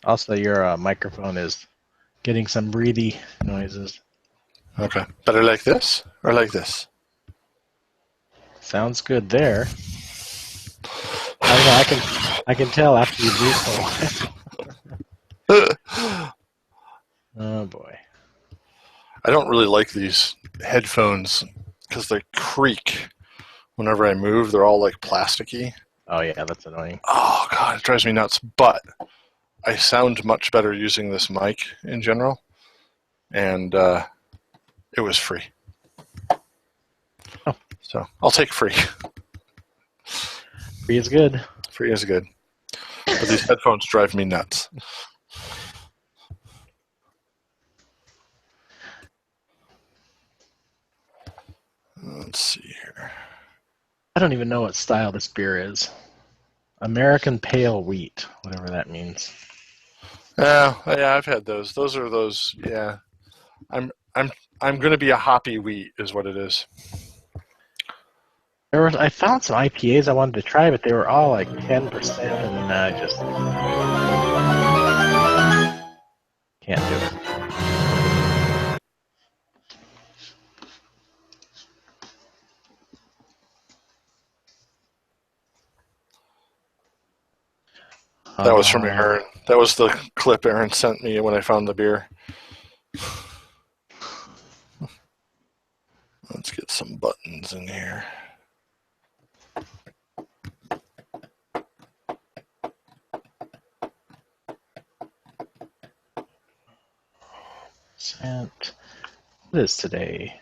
Also, your microphone is getting some breathy noises. Okay. Better like this or like this? Sounds good there. I don't know. I can tell after you breathe for a while. Oh boy. I don't really like these headphones because they creak whenever I move. They're all like plasticky. Oh yeah, that's annoying. Oh god, it drives me nuts. But I sound much better using this mic in general, and it was free. Oh. So I'll take free. Free is good. Free is good. But these headphones drive me nuts. Let's see here. I don't even know what style this beer is. American Pale Wheat, whatever that means. Yeah, I've had those. Those are those. Yeah, I'm going to be a hoppy wheat, is what it is. I found some IPAs I wanted to try, but they were all like 10%, and I just can't do it. That was from Aaron. That was the clip Aaron sent me when I found the beer. Let's get some buttons in here. What is today?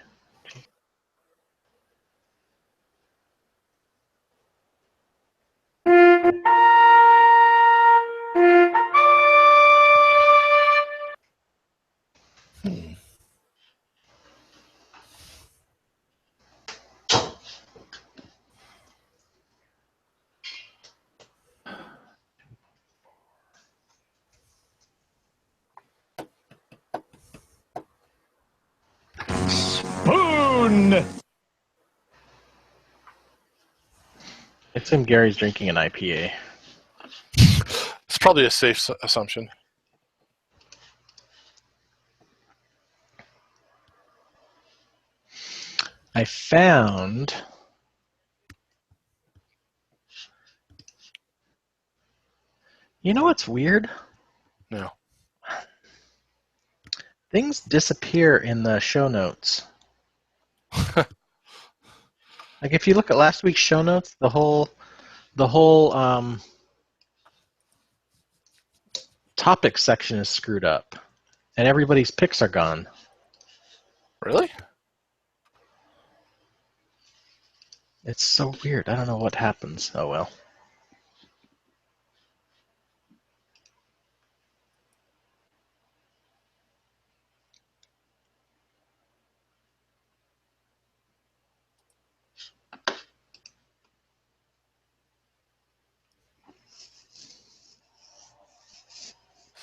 Spoon! I assume Gary's drinking an IPA. It's probably a safe assumption. I found you know what's weird? No. Things disappear in the show notes. Like if you look at last week's show notes, the whole topic section is screwed up, and everybody's picks are gone. Really? It's so weird. I don't know what happens. Oh well.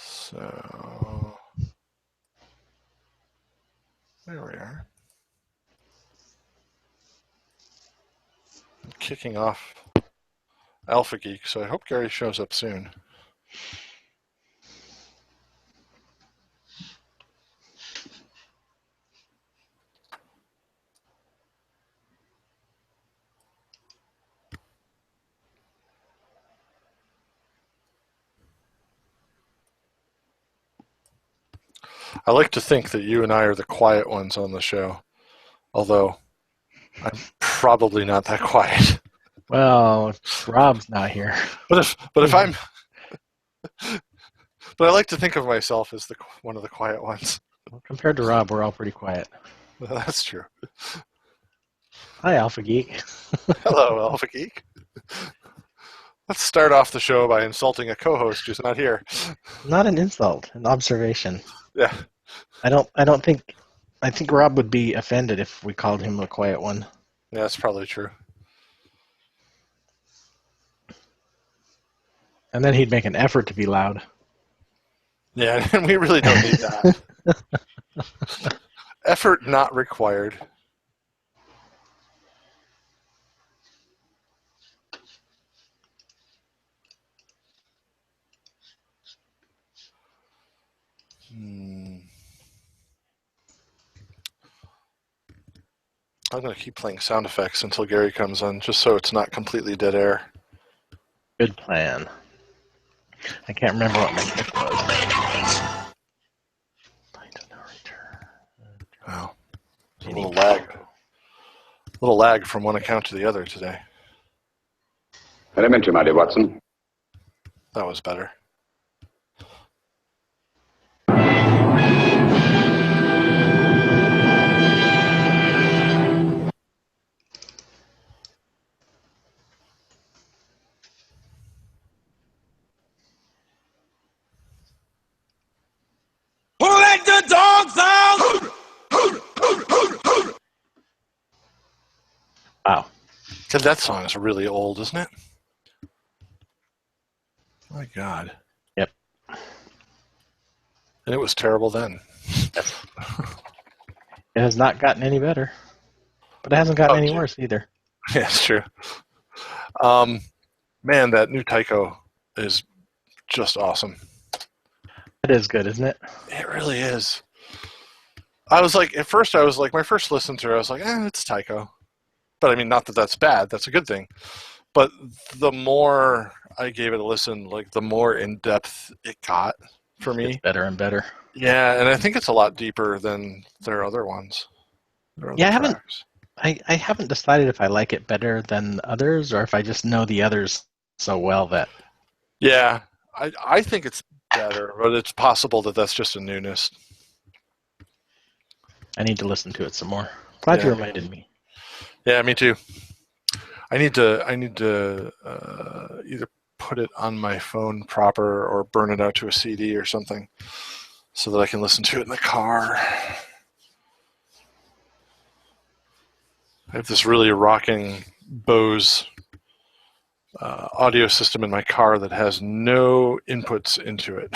So there we are. I'm kicking off Alpha Geek, so I hope Gary shows up soon. I like to think that you and I are the quiet ones on the show, although I'm probably not that quiet. Well, Rob's not here. But if I'm, but I like to think of myself as one of the quiet ones. Well, compared to Rob, we're all pretty quiet. Well, that's true. Hi, Alpha Geek. Hello, Alpha Geek. Let's start off the show by insulting a co-host who's not here. Not an insult, an observation. Yeah. I think Rob would be offended if we called him a quiet one. Yeah, that's probably true. And then he'd make an effort to be loud. Yeah, and we really don't need that. Effort not required. I'm going to keep playing sound effects until Gary comes on, just so it's not completely dead air. Good plan. I can't remember what my pick was. Find no return. Wow. It's a little lag. A little lag from one account to the other today. Elementary, my dear Watson. That was better. Who let the dogs out? Wow. Because that song is really old, isn't it? My God. Yep. And it was terrible then. It has not gotten any better. But it hasn't gotten any gee. worse either. Yeah, it's true. Man, that new Tycho is just awesome. It is good, isn't it? It really is. I was like, at first, I was like, my first listen through, I was like, it's Tycho. But I mean, not that that's bad. That's a good thing. But the more I gave it a listen, like the more in depth it got for me. It's better and better. Yeah, and I think it's a lot deeper than their other ones. Yeah, I haven't decided if I like it better than others or if I just know the others so well that. Yeah, I think it's better, but it's possible that that's just a newness. I need to listen to it some more. Glad you reminded me. Yeah, me too. I need to either put it on my phone proper or burn it out to a CD or something so that I can listen to it in the car. I have this really rocking Bose audio system in my car that has no inputs into it.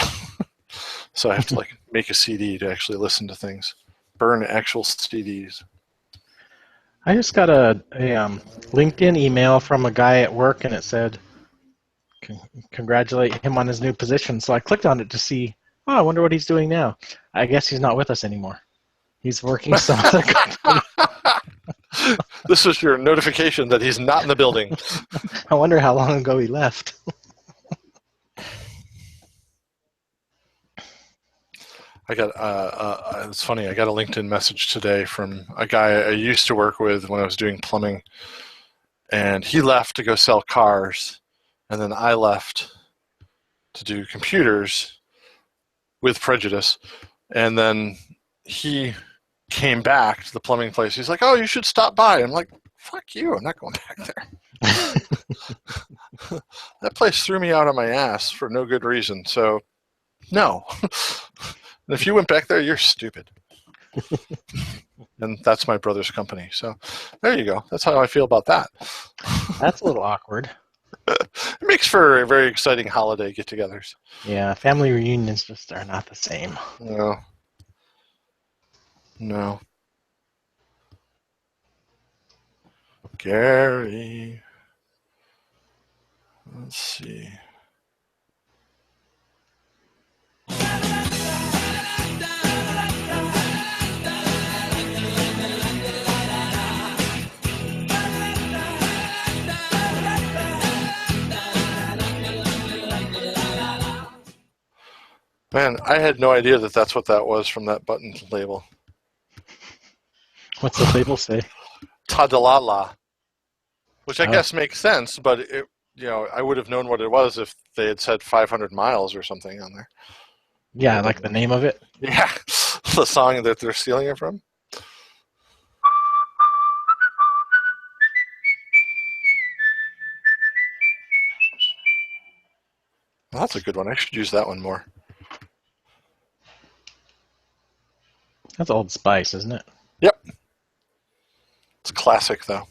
So I have to like make a CD to actually listen to things. Burn actual CDs. I just got a LinkedIn email from a guy at work, and it said, congratulate him on his new position. So I clicked on it to see, I wonder what he's doing now. I guess he's not with us anymore. He's working some other company. This is your notification that he's not in the building. I wonder how long ago he left. I got it's funny. I got a LinkedIn message today from a guy I used to work with when I was doing plumbing, and he left to go sell cars, and then I left to do computers with prejudice, and then he came back to the plumbing place. He's like, "Oh, you should stop by." I'm like, "Fuck you! I'm not going back there." That place threw me out on my ass for no good reason. So, no. And if you went back there, you're stupid. And that's my brother's company. So there you go. That's how I feel about that. That's a little awkward. It makes for a very exciting holiday get-togethers. Yeah, family reunions just are not the same. No. Gary. Let's see. Man, I had no idea that that's what that was from that button label. What's the label say? Tadalala. Which I guess makes sense, but it, I would have known what it was if they had said 500 miles or something on there. Yeah, like the name of it? Yeah, the song that they're stealing it from. Well, that's a good one. I should use that one more. That's Old Spice, isn't it? Yep. It's classic, though.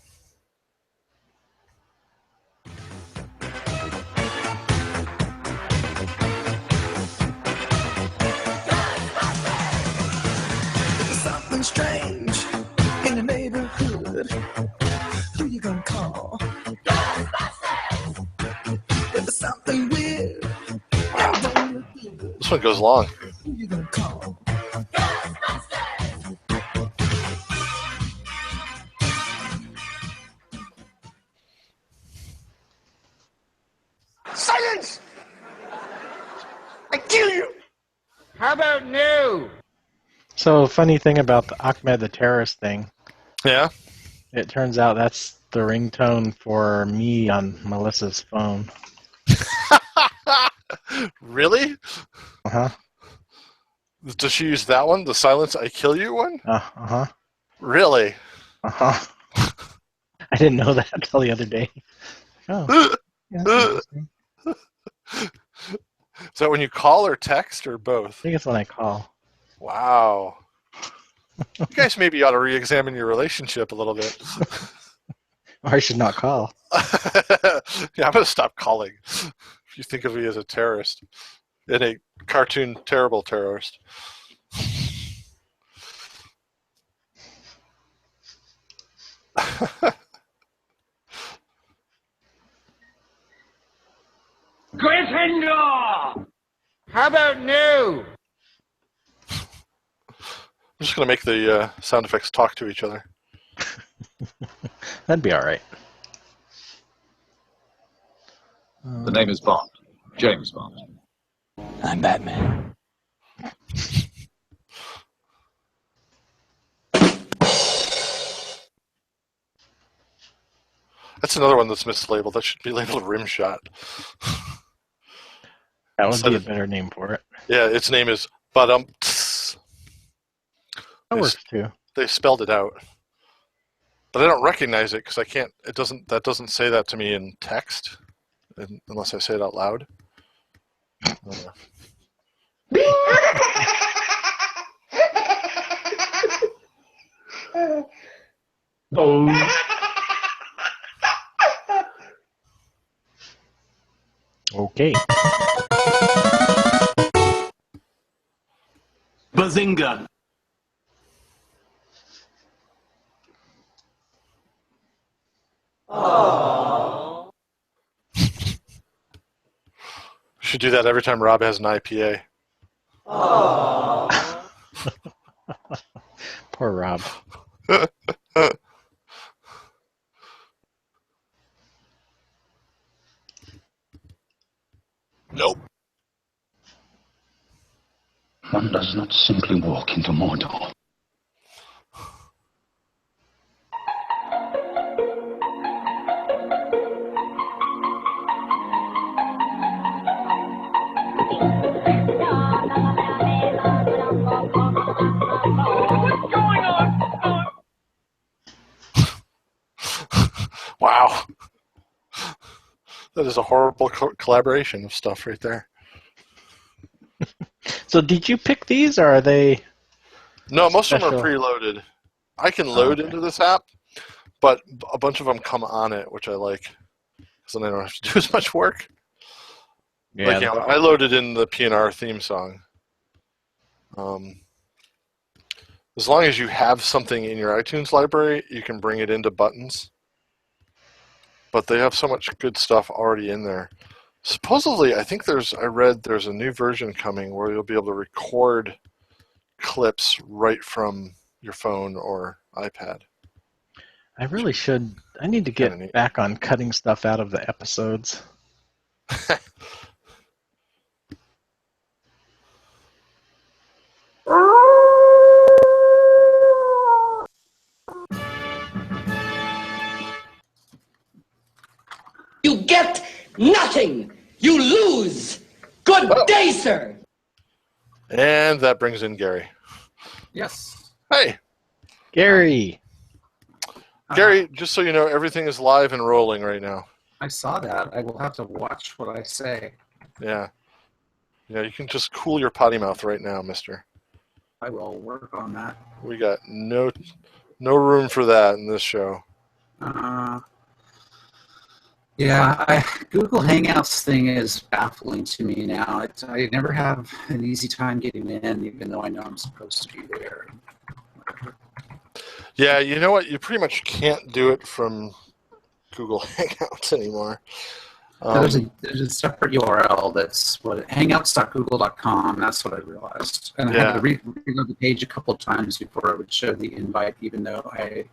Something strange in the neighborhood. Who you gonna call? If there's something weird, this one goes long. Who you gonna call? I kill you. How about new? So, funny thing about the Ahmed the terrorist thing, Yeah. it turns out that's the ringtone for me on Melissa's phone. Really? Uh-huh. Does she use that one? The silence I kill you one? Uh-huh. Really? Uh-huh. I didn't know that until the other day. Oh, yeah, that's interesting. Is that when you call or text or I both? think it's when I call. Wow. You guys maybe ought to re-examine your relationship a little bit. Or I should not call. Yeah, I'm going to stop calling if you think of me as a terrorist. And a cartoon terrible terrorist. Gryffindor! How about new? I'm just going to make the sound effects talk to each other. That'd be all right. The name is Bond. James Bond. I'm Batman. That's another one that's mislabeled. That should be labeled Rimshot. That would be a better name for it. Yeah, its name is Badum. That works too. They spelled it out, but I don't recognize it because I can't. It doesn't. That doesn't say that to me in text, unless I say it out loud. Okay. Bazinga! Should do that every time Rob has an IPA. Poor Rob. Nope. One does not simply walk into Mordor. Wow. That is a horrible collaboration of stuff right there. So did you pick these, or are they... No, most of them are Special. preloaded. I can load okay. into this app, but a bunch of them come on it, which I like. So then I don't have to do as much work. Yeah, Like, you know, I loaded in the PNR theme song. As long as you have something in your iTunes library, you can bring it into buttons. But they have so much good stuff already in there. Supposedly, I think I read there's a new version coming where you'll be able to record clips right from your phone or iPad. I really should. I need to Kinda get neat. back on cutting stuff out of the episodes. You get nothing. You lose. Good day, sir. And that brings in Gary. Yes. Hey, Gary! Gary, just so you know, everything is live and rolling right now. I saw that. I will have to watch what I say. Yeah. Yeah, you can just cool your potty mouth right now, mister. I will work on that. We got no room for that in this show. Google Hangouts thing is baffling to me now. I never have an easy time getting in, even though I know I'm supposed to be there. Yeah, you know what? You pretty much can't do it from Google Hangouts anymore. There's a separate URL that's hangouts.google.com. That's what I realized. And I had to reload the page a couple of times before it would show the invite, even though I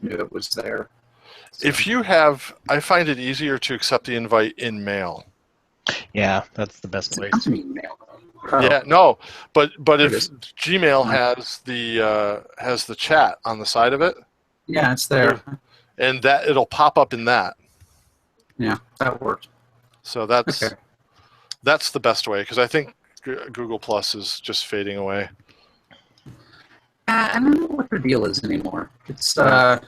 knew it was there. If you have, I find it easier to accept the invite in mail. Yeah, that's the best way. Come to me, email. Oh, Yeah, no, but There if it is. Gmail has the chat on the side of it, yeah, it's there. and that it'll pop up in that. Yeah, that worked. So that's Okay. the best way, because I think Google Plus is just fading away. I don't know what the deal is anymore. It's yeah,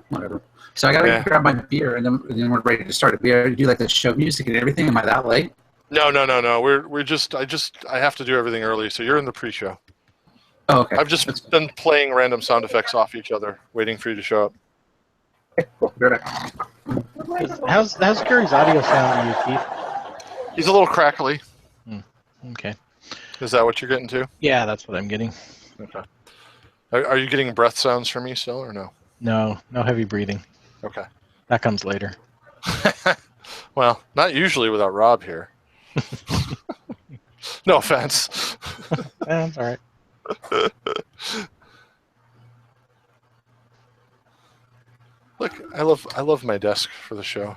whatever. So I gotta grab my beer, and then we're ready to start. Do we already do like the show music and everything? Am I that late? No. I have to do everything early, so you're in the pre-show. Oh, okay. I've just been playing random sound effects off each other, waiting for you to show up. Cool. How's Gary's audio sound to you, Keith? He's a little crackly. Okay. Is that what you're getting to? Yeah, that's what I'm getting. Okay. Are you getting breath sounds from me still, or no? No heavy breathing. Okay. That comes later. Well, not usually without Rob here. No offense. That's all right. Look, I love my desk for the show.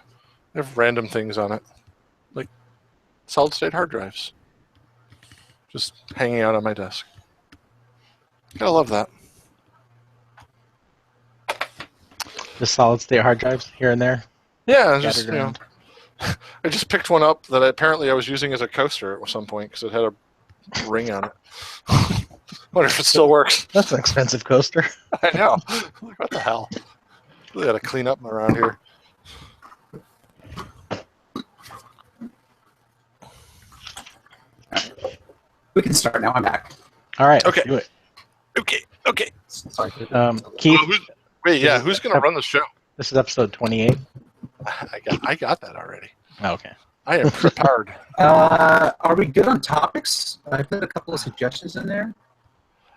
I have random things on it, like solid state hard drives, just hanging out on my desk. Gotta love that. The solid state hard drives here and there. Yeah, just Scattered around. I just picked one up that I was using as a coaster at some point because it had a ring on it. Wonder if it still works. That's an expensive coaster. I know. Like, what the hell? Really got to clean up around here. We can start now. I'm back. All right. Okay. Do it. Okay. Sorry. Keith, Who's going to run the show? this is episode 28. I got that already. Oh, okay. I am prepared. Are we good on topics? I put a couple of suggestions in there.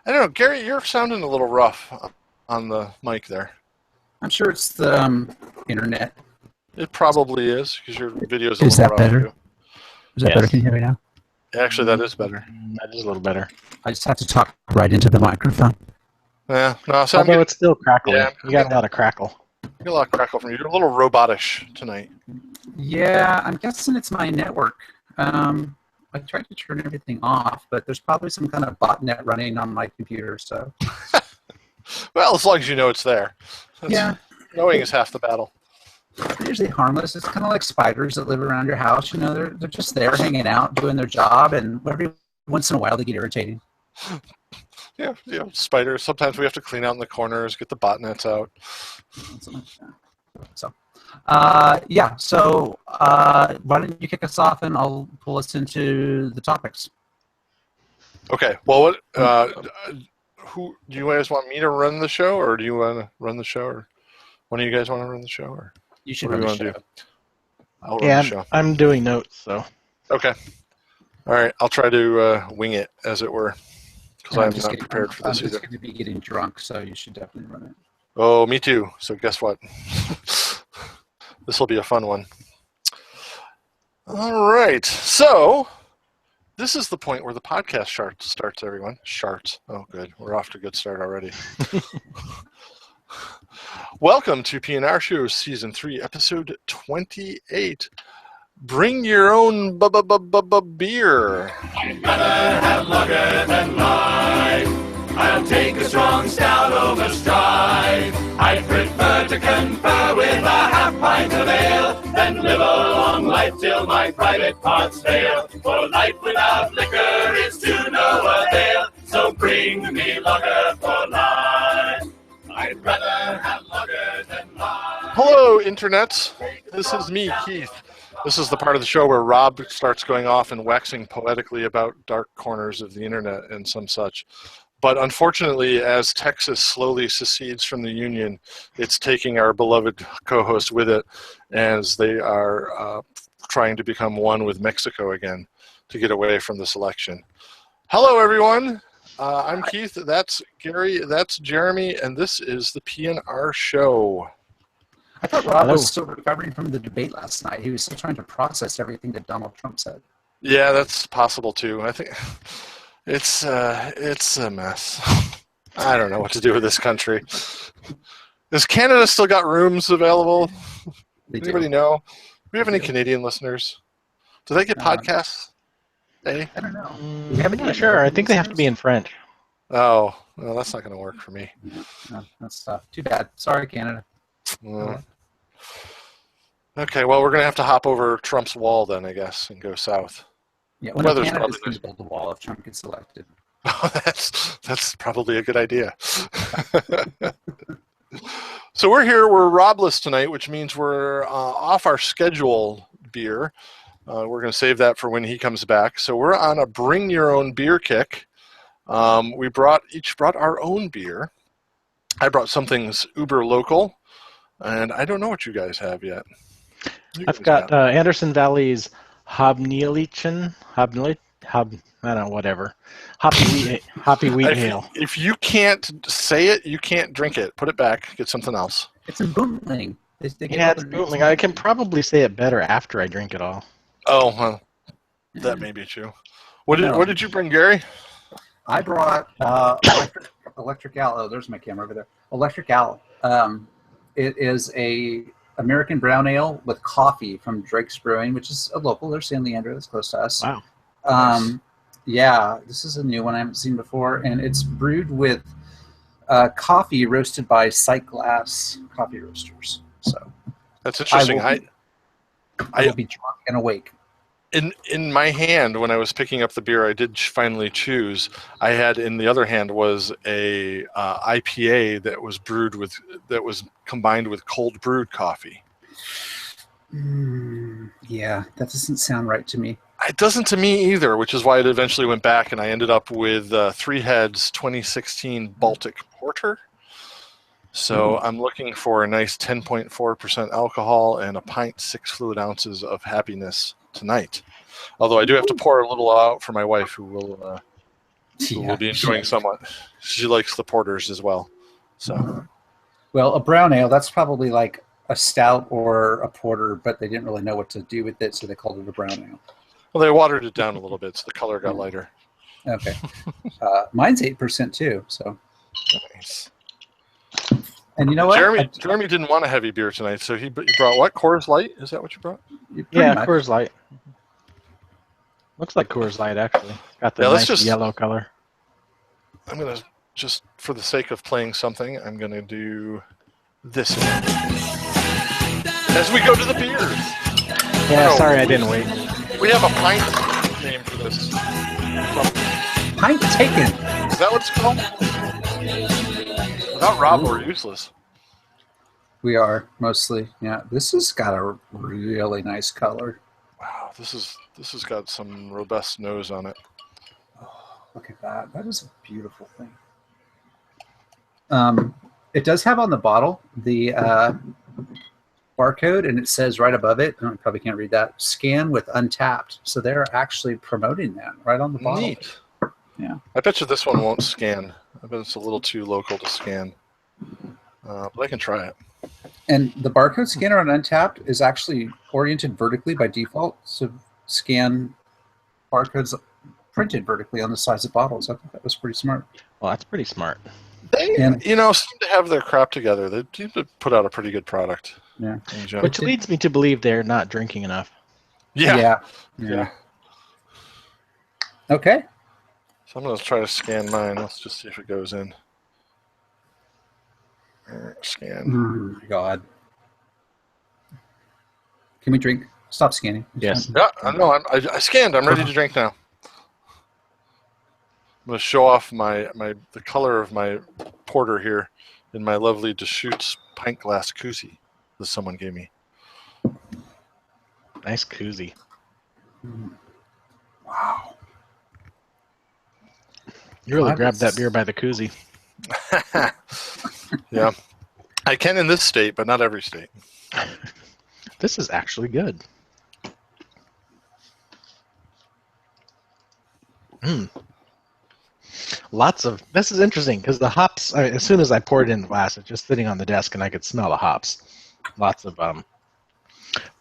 I don't know, Gary, you're sounding a little rough on the mic there. I'm sure it's the internet. It probably is, because your video's a Is little that rough, better? too. Is that Yes. better? Can you hear me now? Actually, that is better. That is a little better. I just have to talk right into the microphone. Yeah, no, so I'm Although getting, it's still crackling. Yeah. You got a lot of crackle. a lot of crackle from you. You're a little robotish tonight. Yeah, I'm guessing it's my network. I tried to turn everything off, but there's probably some kind of botnet running on my computer. So Well, as long as you know it's there. yeah, Knowing is half the battle. they're usually harmless. It's kind of like spiders that live around your house. You know, they're just there hanging out, doing their job, and every once in a while they get irritating. Yeah, spiders. Sometimes we have to clean out in the corners, get the botnets out. Something like that. So, yeah. So, why don't you kick us off, and I'll pull us into the topics. Okay. Well, what? Who do you guys want me to run the show, or do you want to run the show, or one of you guys want to run the show, or You should what do run you the want to show. do? I'll run Yeah, the show. I'm doing notes, so. Okay. All right. I'll try to wing it, as it were, because I'm just not prepared for this I'm just either. going to be getting drunk, so you should definitely run it. Oh, me too. So guess what? This will be a fun one. All right. So this is the point where the podcast chart starts, everyone. Charts. Oh, good. We're off to a good start already. Welcome to PNRShow Season 3, Episode 28. Bring your own beer. I'd rather have lager than rye. I'll take a strong stout over strive. I prefer to confer with a half pint of ale than live a long life till my private parts fail. For life without liquor is to no avail. So bring me lager for life. I'd rather have lager than rye. Hello, Internet. This is me, Keith. This is the part of the show where Rob starts going off and waxing poetically about dark corners of the Internet and some such. But unfortunately, as Texas slowly secedes from the Union, it's taking our beloved co-host with it, as they are trying to become one with Mexico again to get away from this election. Hello, everyone. I'm Keith. That's Gary. That's Jeremy. And this is the PNR Show. I thought Rob was still recovering from the debate last night. He was still trying to process everything that Donald Trump said. Yeah, that's possible, too. I think it's a mess. I don't know what to do with this country. Has Canada still got rooms available? Anybody know? we have any Canadian listeners? Do they get podcasts? I don't know. I'm not sure. I think they have to be in French. Oh, well, that's not going to work for me. No, that's too bad. Sorry, Canada. Okay, well, we're going to have to hop over Trump's wall then, I guess, and go south. Yeah, well, Weather's Canada's probably going to build the wall if Trump gets elected. Oh, that's probably a good idea. So we're here. We're Robless tonight, which means we're off our schedule beer. We're going to save that for when he comes back. So we're on a bring your own beer kick. We each brought our own beer. I brought something uber local, and I don't know what you guys have yet. I've got Anderson Valley's Hobnielichen, I don't know, whatever. Hoppy wheat ale. If you can't say it, you can't drink it. Put it back. Get something else. It's a bootling. Yeah, it's bootling. I can probably say it better after I drink it all. Oh, well, that may be true. What did you bring, Gary? I brought Electric Owl. Oh, there's my camera over there. Electric Owl. It is a American brown ale with coffee from Drake's Brewing, which is a local. They're San Leandro. That's close to us. Wow. Nice. Yeah, this is a new one I haven't seen before, and it's brewed with coffee roasted by Sight Glass coffee roasters. So that's interesting. I will be drunk and awake. In my hand, when I was picking up the beer, I did finally choose. I had in the other hand was a IPA that was combined with cold brewed coffee. Yeah, that doesn't sound right to me. It doesn't to me either, which is why it eventually went back, and I ended up with Three Heads 2016 Baltic Porter. So I'm looking for a nice 10.4% alcohol and a pint 6 fluid ounces of happiness tonight. Although I do have to pour a little out for my wife, who will be enjoying somewhat. She likes the porters as well. So, well, a brown ale, that's probably like a stout or a porter, but they didn't really know what to do with it, so they called it a brown ale. Well, they watered it down a little bit, so the color got lighter. Okay. Mine's 8% too, so. Nice. And you know what? Jeremy didn't want a heavy beer tonight, so he brought what? Coors Light? Is that what you brought? Yeah, Coors Light. Looks like Coors Light, actually. Got the nice yellow color. I'm going to, just for the sake of playing something, I'm going to do this one. As we go to the beers. Yeah, sorry I didn't wait. We have a pint name for this. Pint taken. Is that what it's called? Without Rob, we're useless. We are, mostly. Yeah, this has got a really nice color. Wow, this has got some robust nose on it. Oh, look at that. That is a beautiful thing. It does have on the bottle the barcode, and it says right above it, I probably can't read that, scan with Untapped. So they're actually promoting that right on the bottle. Neat. Yeah. I bet you this one won't scan. I bet it's a little too local to scan. But I can try it. And the barcode scanner on Untapped is actually oriented vertically by default, so scan barcodes printed vertically on the sides of bottles. I thought that was pretty smart. Well, that's pretty smart. They, seem to have their crap together. They seem to put out a pretty good product. Yeah. Which leads me to believe they're not drinking enough. Yeah. Okay. So I'm going to try to scan mine. Let's just see if it goes in. Scan. Oh, my God. Can we drink? Stop scanning. Yes. Yeah, I scanned. I'm ready to drink now. I'm going to show off the color of my porter here in my lovely Deschutes pint glass koozie that someone gave me. Nice koozie. Wow. You really grabbed that beer by the koozie. Yeah. I can in this state, but not every state. This is actually good. This is interesting because the hops, as soon as I poured it in the glass, it's just sitting on the desk and I could smell the hops. Lots of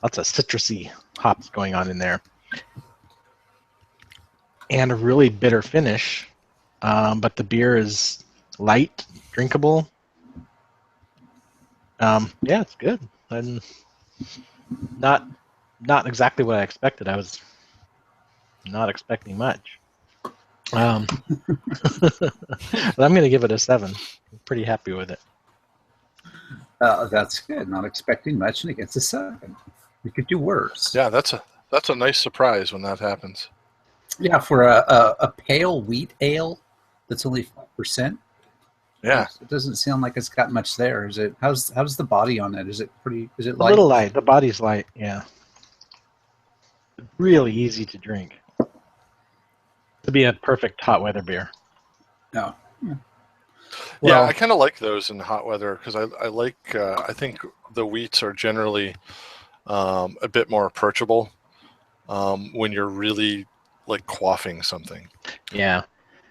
citrusy hops going on in there. And a really bitter finish, but the beer is light, drinkable. Yeah, it's good. And not not exactly what I expected. I was not expecting much. But I'm going to give it a 7. I'm pretty happy with it. That's good. Not expecting much, and it gets a 7. You could do worse. Yeah, that's a nice surprise when that happens. Yeah, for a pale wheat ale that's only 5%. Yeah, it doesn't sound like it's got much there. Is it? How's the body on it? Is it pretty? Is it A light? little light. The body's light. Yeah. Really easy to drink. To be a perfect hot weather beer. No. Yeah, Well, I kind of like those in hot weather because I like. I think the wheats are generally a bit more approachable when you're really like quaffing something. Yeah.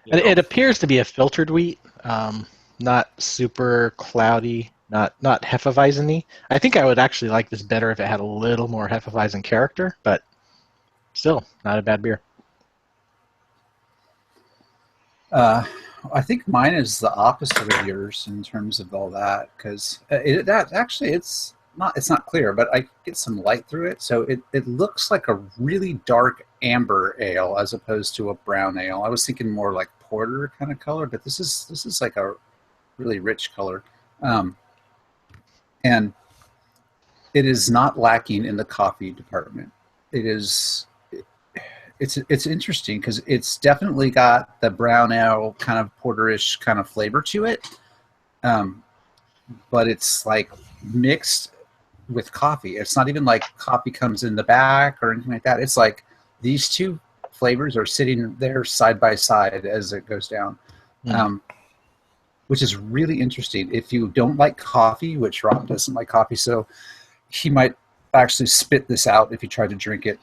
You know? It appears to be a filtered wheat, not super cloudy, not Hefeweizen-y. I think I would actually like this better if it had a little more Hefeweizen character, but still, not a bad beer. I think mine is the opposite of yours in terms of all that, because it's not clear, but I get some light through it, so it looks like a really dark amber ale as opposed to a brown ale. I was thinking more like porter kind of color, but this is like a really rich color, and it is not lacking in the coffee department. It's interesting because it's definitely got the brown ale kind of porterish kind of flavor to it, but it's like mixed with coffee. It's not even like coffee comes in the back or anything like that. It's like these two flavors are sitting there side by side as it goes down, which is really interesting. If you don't like coffee, which Rob doesn't like coffee, so he might actually spit this out if he tried to drink it.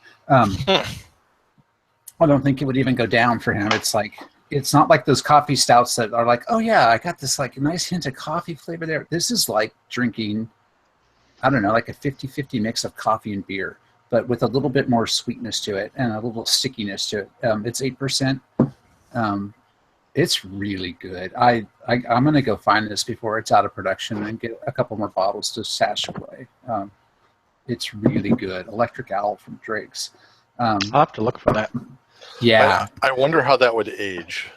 I don't think it would even go down for him. It's not like those coffee stouts that are like, oh yeah, I got this like nice hint of coffee flavor there. This is like drinking, I don't know, like a 50-50 mix of coffee and beer, but with a little bit more sweetness to it and a little stickiness to it. It's 8%. It's really good. I'm going to go find this before it's out of production and get a couple more bottles to stash away. It's really good. Electric Owl from Drake's. I'll have to look for that. Yeah. I wonder how that would age.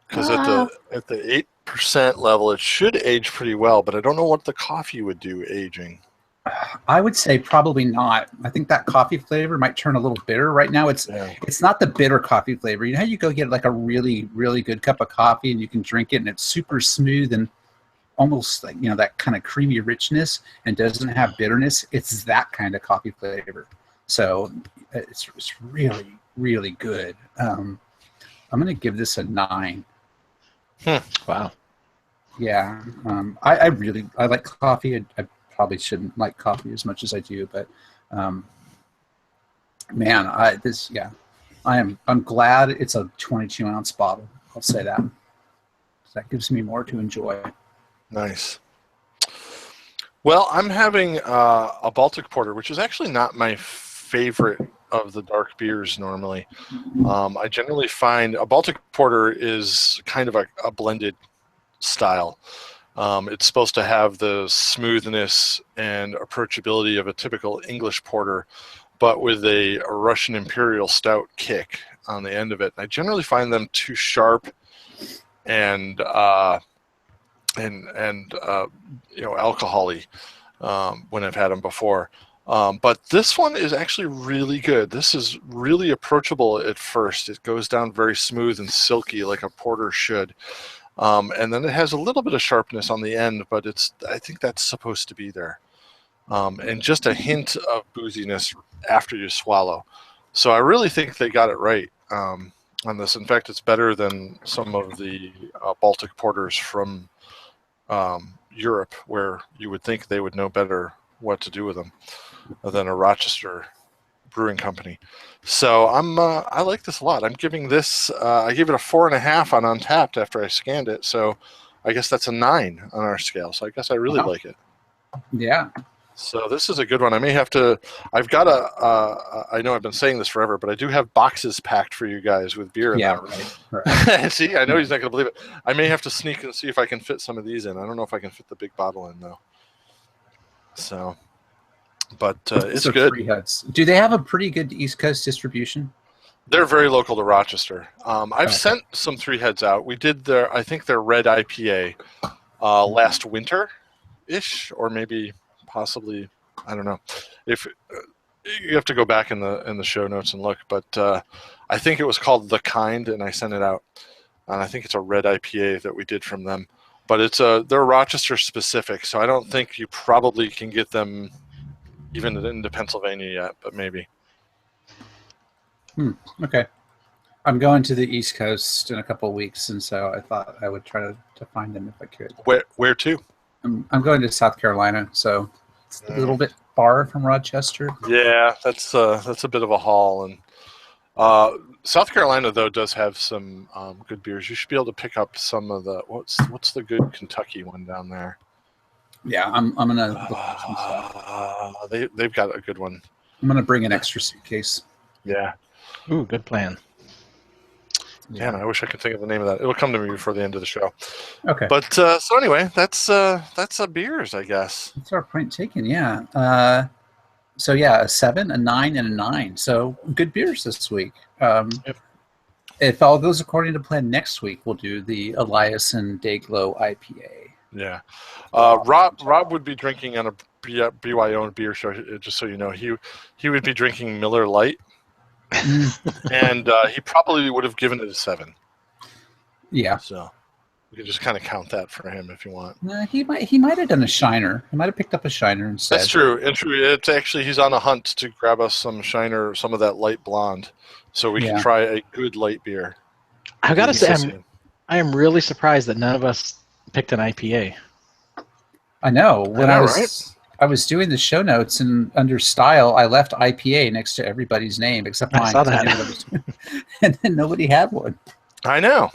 Because at the 8% level, it should age pretty well, but I don't know what the coffee would do aging. I would say probably not. I think that coffee flavor might turn a little bitter. Right now, it's not the bitter coffee flavor. You know how you go get like a really, really good cup of coffee and you can drink it and it's super smooth and almost like, you know, that kind of creamy richness and doesn't have bitterness. It's that kind of coffee flavor. So it's really, really good. I'm going to give this a 9. Wow. Yeah. I like coffee. I probably shouldn't like coffee as much as I do, but man, I'm glad it's a 22-ounce bottle. I'll say that. That gives me more to enjoy. Nice. Well, I'm having a Baltic Porter, which is actually not my favorite of the dark beers normally. I generally find a Baltic Porter is kind of a blended style. It's supposed to have the smoothness and approachability of a typical English porter, but with a Russian Imperial Stout kick on the end of it. I generally find them too sharp and alcohol-y when I've had them before. But this one is actually really good. This is really approachable at first. It goes down very smooth and silky like a porter should. And then it has a little bit of sharpness on the end, but I think that's supposed to be there. And just a hint of booziness after you swallow. So I really think they got it right on this. In fact, it's better than some of the Baltic porters from Europe, where you would think they would know better what to do with them than a Rochester brewing company. So I like this a lot. I'm giving this I gave it a 4.5 on Untapped after I scanned it, so I guess that's a 9 on our scale. So I guess I really like it. Yeah. So this is a good one. I may have to. I've got I know I've been saying this forever, but I do have boxes packed for you guys with beer in them. Right. See, I know he's not going to believe it. I may have to sneak and see if I can fit some of these in. I don't know if I can fit the big bottle in though. So, But it's So good. 3 Heads. Do they have a pretty good East Coast distribution? They're very local to Rochester. I've sent some 3 Heads out. We did I think their red IPA last winter-ish, or maybe possibly, I don't know. If you have to go back in the show notes and look, but I think it was called The Kind, and I sent it out. And I think it's a red IPA that we did from them. But they're Rochester specific, so I don't think you probably can get them even into Pennsylvania yet, but maybe. Okay. I'm going to the East Coast in a couple of weeks, and so I thought I would try to find them if I could. Where to? I'm going to South Carolina, so it's a little bit far from Rochester. Yeah, that's a bit of a haul. And South Carolina, though, does have some good beers. You should be able to pick up some of the what's the good Kentucky one down there? Yeah, I'm gonna look for some stuff. They've got a good one. I'm gonna bring an extra suitcase. Yeah. Ooh, good plan. Man, I wish I could think of the name of that. It'll come to me before the end of the show. Okay. But so anyway, that's beers, I guess. That's our point taken. Yeah. So yeah, a 7, a 9, and a 9. So good beers this week. If all goes according to plan, next week we'll do the Elias and Dayglow IPA. Yeah. Rob would be drinking on a BYOBBBBeer show. Just so you know, he would be drinking Miller Lite. And he probably would have given it a 7. Yeah. So you can just kind of count that for him if you want. He might have done a Shiner. He might have picked up a Shiner instead. That's true. And true. It's actually, he's on a hunt to grab us some Shiner, some of that light blonde, so we can try a good light beer. I gotta say, I am really surprised that none of us picked an IPA. I know. When I was doing the show notes, and under style, I left IPA next to everybody's name except mine. I saw that. And then nobody had one. I know.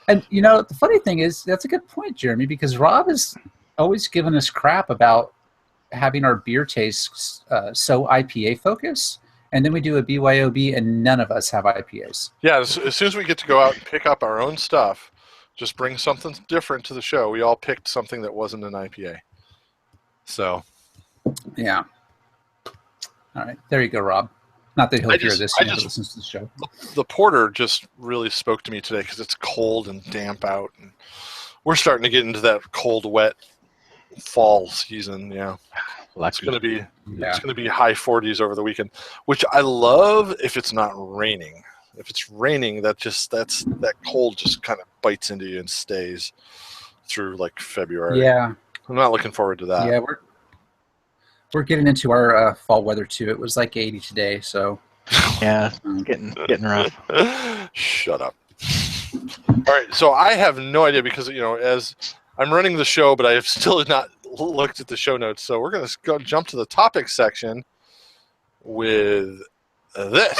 And, the funny thing is, that's a good point, Jeremy, because Rob has always given us crap about having our beer tastes so IPA focused, and then we do a BYOB and none of us have IPAs. Yeah, as soon as we get to go out and pick up our own stuff, just bring something different to the show. We all picked something that wasn't an IPA. So... yeah. All right. There you go, Rob. Not that he'll hear this. He never listens to the show. The porter just really spoke to me today because it's cold and damp out. And we're starting to get into that cold, wet fall season. Yeah. It's going to be high 40s over the weekend, which I love if it's not raining. If it's raining, that cold just kind of bites into you and stays through like February. Yeah. I'm not looking forward to that. Yeah, we're getting into our fall weather too. It was like 80 today, so yeah, getting rough. Shut up. All right, so I have no idea because as I'm running the show, but I have still not looked at the show notes. So we're going to jump to the topics section with this.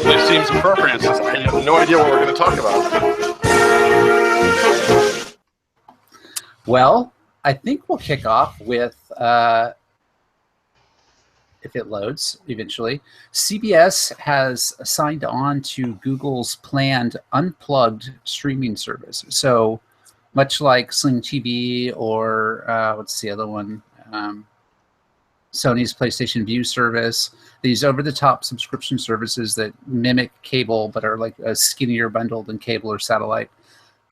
It seems appropriate since I have no idea what we're going to talk about. Well, I think we'll kick off with, if it loads eventually, CBS has signed on to Google's planned unplugged streaming service. So much like Sling TV or what's the other one? Sony's PlayStation Vue service, these over-the-top subscription services that mimic cable but are like a skinnier bundle than cable or satellite.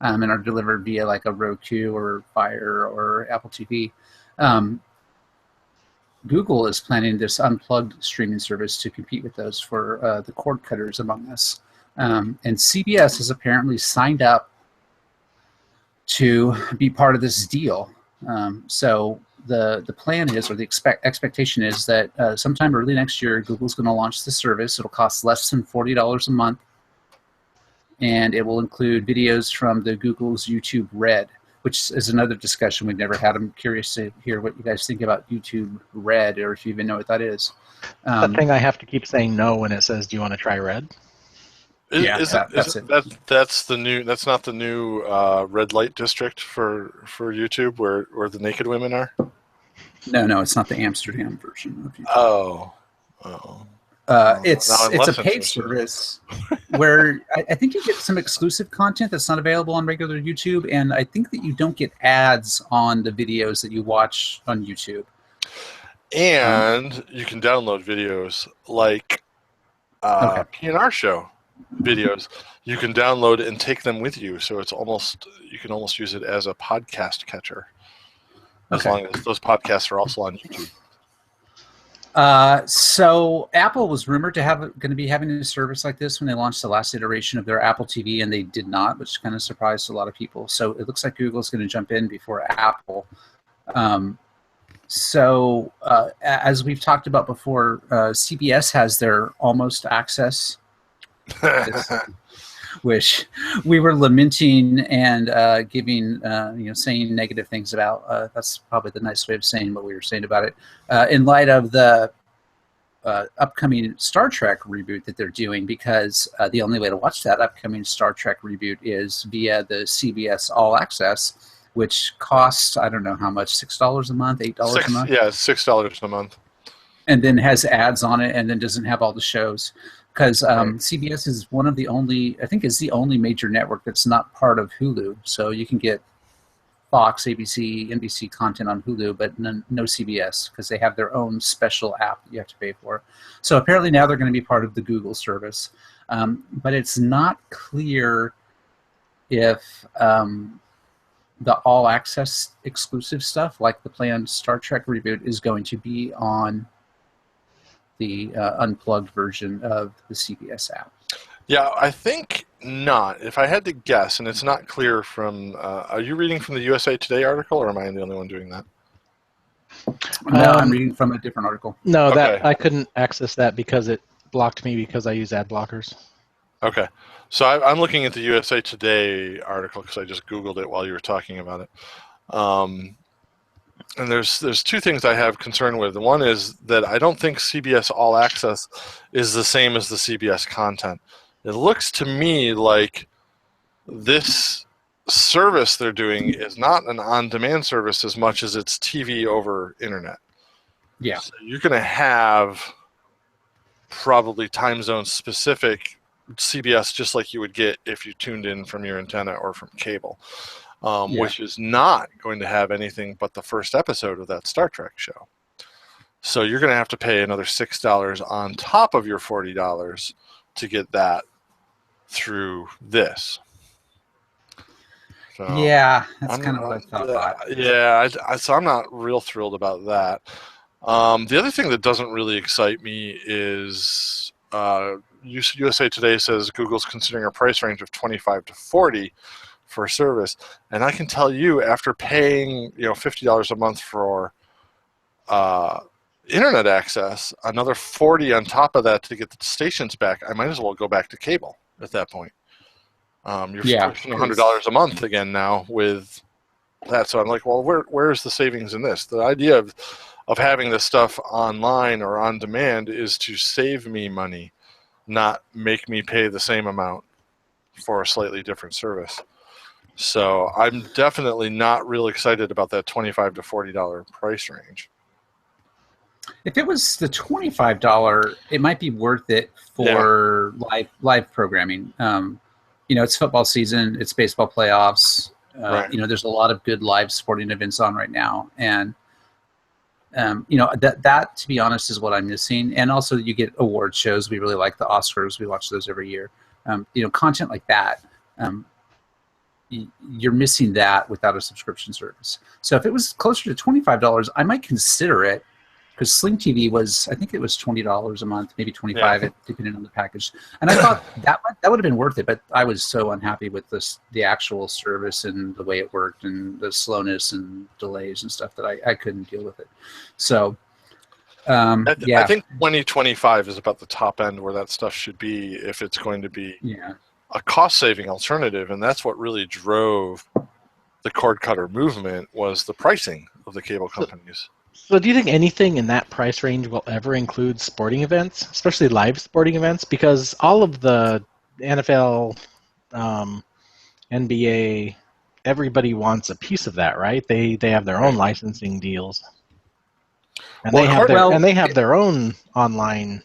And are delivered via like a Roku or Fire or Apple TV. Google is planning this unplugged streaming service to compete with those for the cord cutters among us. And CBS has apparently signed up to be part of this deal. So the plan is, or the expectation is that sometime early next year, Google's going to launch the service. It'll cost less than $40 a month. And it will include videos from the Google's YouTube Red, which is another discussion we've never had. I'm curious to hear what you guys think about YouTube Red, or if you even know what that is. That thing I have to keep saying no when it says, "Do you want to try Red?" That's the new. That's not the new red light district for YouTube, where the naked women are. No, it's not the Amsterdam version of YouTube. Oh. It's a paid service where I think you get some exclusive content that's not available on regular YouTube, and I think that you don't get ads on the videos that you watch on YouTube. And you can download videos like PNRShow videos. You can download and take them with you, so you can almost use it as a podcast catcher, as long as those podcasts are also on YouTube. So Apple was rumored to going to be having a service like this when they launched the last iteration of their Apple TV, and they did not, which kind of surprised a lot of people. So it looks like Google's going to jump in before Apple. As we've talked about before, CBS has their Almost Access, which we were lamenting and saying negative things about. That's probably the nice way of saying what we were saying about it. In light of the upcoming Star Trek reboot that they're doing, because the only way to watch that upcoming Star Trek reboot is via the CBS All Access, which costs, I don't know how much, $6 a month, $8 a month? Yeah, $6 a month. And then has ads on it, and then doesn't have all the shows. Because CBS is one of the only, I think is the only major network that's not part of Hulu. So you can get Fox, ABC, NBC content on Hulu, but no CBS, because they have their own special app that you have to pay for. So apparently now they're going to be part of the Google service. But it's not clear if the All Access exclusive stuff, like the planned Star Trek reboot, is going to be on the unplugged version of the CBS app. Yeah, I think not. If I had to guess, and it's not clear from... are you reading from the USA Today article, or am I the only one doing that? No, I'm reading from a different article. No, Okay. that I couldn't access that because it blocked me because I use ad blockers. Okay. So I'm looking at the USA Today article because I just Googled it while you were talking about it. And there's two things I have concern with. One is that I don't think CBS All Access is the same as the CBS content. It looks to me like this service they're doing is not an on-demand service as much as it's TV over internet. Yeah. So you're going to have probably time zone specific CBS just like you would get if you tuned in from your antenna or from cable, which is not going to have anything but the first episode of that Star Trek show. So you're going to have to pay another $6 on top of your $40 to get that through this. So Yeah, that's kind of what I thought. Yeah, so I'm not real thrilled about that. The other thing that doesn't really excite me is USA Today says Google's considering a price range of $25 to $40 for a service, and I can tell you, after paying $50 a month for internet access, another $40 on top of that to get the stations back, I might as well go back to cable at that point. You're spending $100 a month again now with that, so I'm like, well, where's the savings in this? The idea of having this stuff online or on demand is to save me money, not make me pay the same amount for a slightly different service. So I'm definitely not real excited about that $25 to $40 price range. If it was the $25, it might be worth it for live programming. It's football season, it's baseball playoffs. Right. There's a lot of good live sporting events on right now, and that to be honest is what I'm missing. And also you get award shows. We really like the Oscars. We watch those every year. Content like that. You're missing that without a subscription service. So if it was closer to $25, I might consider it, because Sling TV was, I think it was $20 a month, maybe $25, depending on the package. And I thought that would have been worth it, but I was so unhappy with the actual service and the way it worked and the slowness and delays and stuff that I couldn't deal with it. So, I think 2025 is about the top end where that stuff should be if it's going to be a cost-saving alternative, and that's what really drove the cord cutter movement, was the pricing of the cable companies. So do you think anything in that price range will ever include sporting events, especially live sporting events? Because all of the NFL, NBA, everybody wants a piece of that, right? They have their own licensing deals, and they have their own online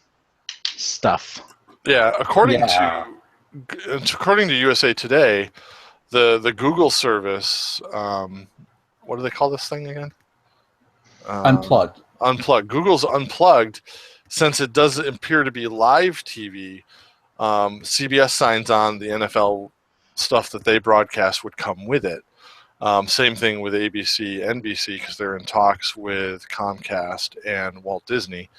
stuff. Yeah, according to USA Today, the Google service, what do they call this thing again? Unplugged. unplugged. Google's unplugged, since it doesn't appear to be live TV. CBS signs on the NFL stuff that they broadcast would come with it. Same thing with ABC, NBC, because they're in talks with Comcast and Walt Disney.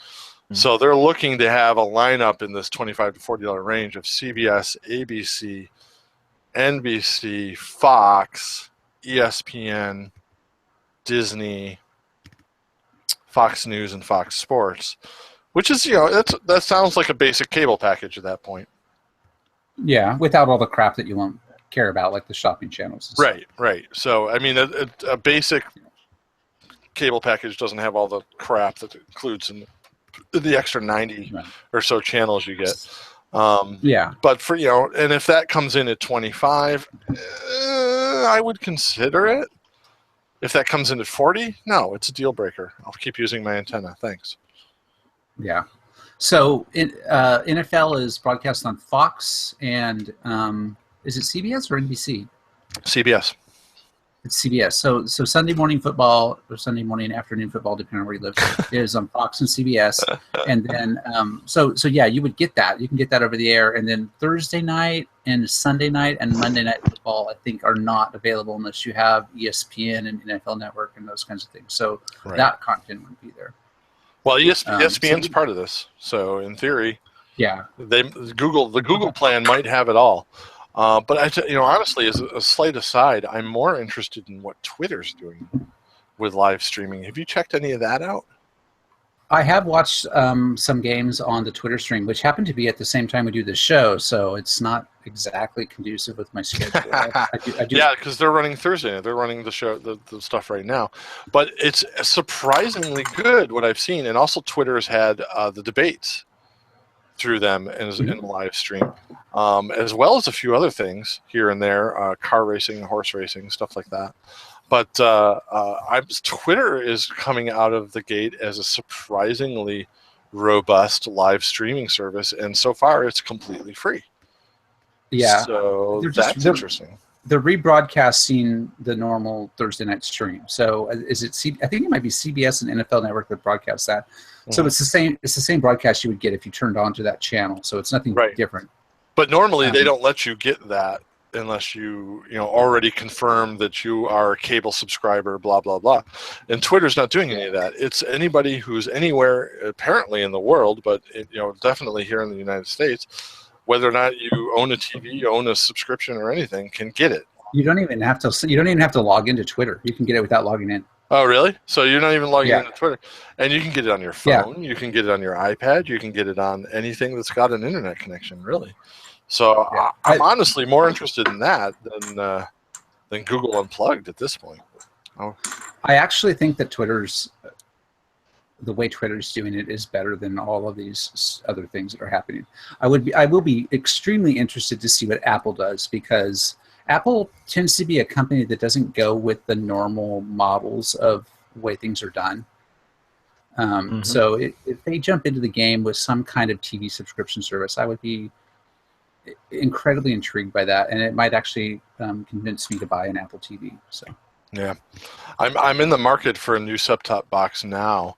So they're looking to have a lineup in this $25 to $40 range of CBS, ABC, NBC, Fox, ESPN, Disney, Fox News, and Fox Sports, which is, that sounds like a basic cable package at that point. Yeah, without all the crap that you won't care about, like the shopping channels. Right. So, I mean, a basic cable package doesn't have all the crap that it includes in the extra 90 or so channels you get. But for, and if that comes in at 25, I would consider it. If that comes in at 40, no, it's a deal breaker. I'll keep using my antenna. Thanks. Yeah. So NFL is broadcast on Fox and is it CBS or NBC? CBS. It's CBS. So Sunday morning football or Sunday morning afternoon football, depending on where you live, is on Fox and CBS. And then so yeah, you would get that. You can get that over the air. And then Thursday night and Sunday night and Monday night football, I think, are not available unless you have ESPN and NFL Network and those kinds of things. So that content wouldn't be there. Well, ESPN's part of this. So in theory, the Google plan might have it all. But honestly, as a slight aside, I'm more interested in what Twitter's doing with live streaming. Have you checked any of that out? I have watched some games on the Twitter stream, which happened to be at the same time we do the show, so it's not exactly conducive with my schedule. I do. Yeah, because they're running Thursday. They're running the show, the stuff right now. But it's surprisingly good what I've seen, and also Twitter's had the debates through them in live stream, as well as a few other things here and there, car racing, horse racing, stuff like that. But Twitter is coming out of the gate as a surprisingly robust live streaming service, and so far it's completely free. Yeah, so that's interesting. They're rebroadcasting the normal Thursday night stream. So is it? I think it might be CBS and NFL Network that broadcast that. So it's the same. It's the same broadcast you would get if you turned on to that channel. So it's nothing different. But normally they don't let you get that unless you already confirm that you are a cable subscriber. Blah blah blah. And Twitter's not doing any of that. It's anybody who's anywhere apparently in the world, but definitely here in the United States, whether or not you own a TV, own a subscription, or anything, can get it. You don't even have to log into Twitter. You can get it without logging in. Oh, really? So you're not even logging into Twitter. And you can get it on your phone. Yeah. You can get it on your iPad. You can get it on anything that's got an internet connection, really. So I'm honestly more interested in that than Google Unplugged at this point. Oh. I actually think that the way Twitter's doing it is better than all of these other things that are happening. I will be extremely interested to see what Apple does, because Apple tends to be a company that doesn't go with the normal models of the way things are done. So if they jump into the game with some kind of TV subscription service, I would be incredibly intrigued by that, and it might actually convince me to buy an Apple TV. So yeah, I'm in the market for a new set-top box now.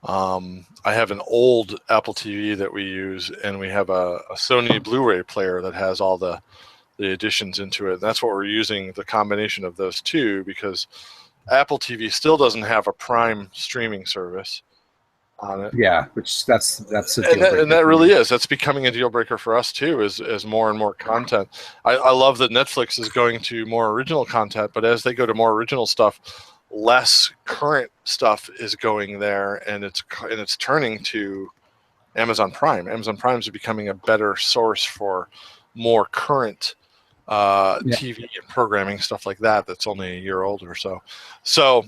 I have an old Apple TV that we use, and we have a Sony Blu-ray player that has all the additions into it. And that's what we're using, the combination of those two, because Apple TV still doesn't have a Prime streaming service on it. Yeah, which that's a deal breaker. And that really is. That's becoming a deal breaker for us too, as more and more content. I love that Netflix is going to more original content, but as they go to more original stuff, less current stuff is going there, and it's turning to Amazon Prime. Amazon Prime is becoming a better source for more current TV and programming, stuff like that. That's only a year old or so. So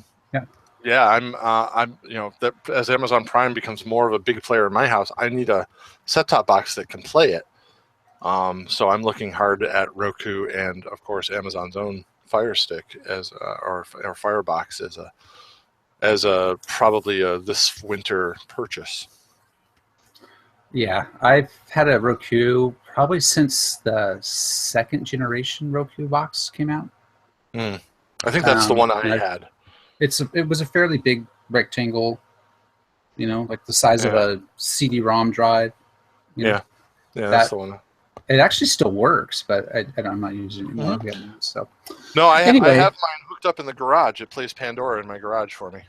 yeah, I'm that as Amazon Prime becomes more of a big player in my house, I need a set-top box that can play it. So I'm looking hard at Roku and of course Amazon's own Fire Stick or Firebox as a probably this winter purchase. Yeah, I've had a Roku probably since the second generation Roku box came out. I think that's the one I had. It was a fairly big rectangle like the size of a CD-ROM drive. Yeah, that's the one. It actually still works, but I'm not using it anymore. So no, I anyway, I have mine hooked up in the garage. It plays Pandora in my garage for me.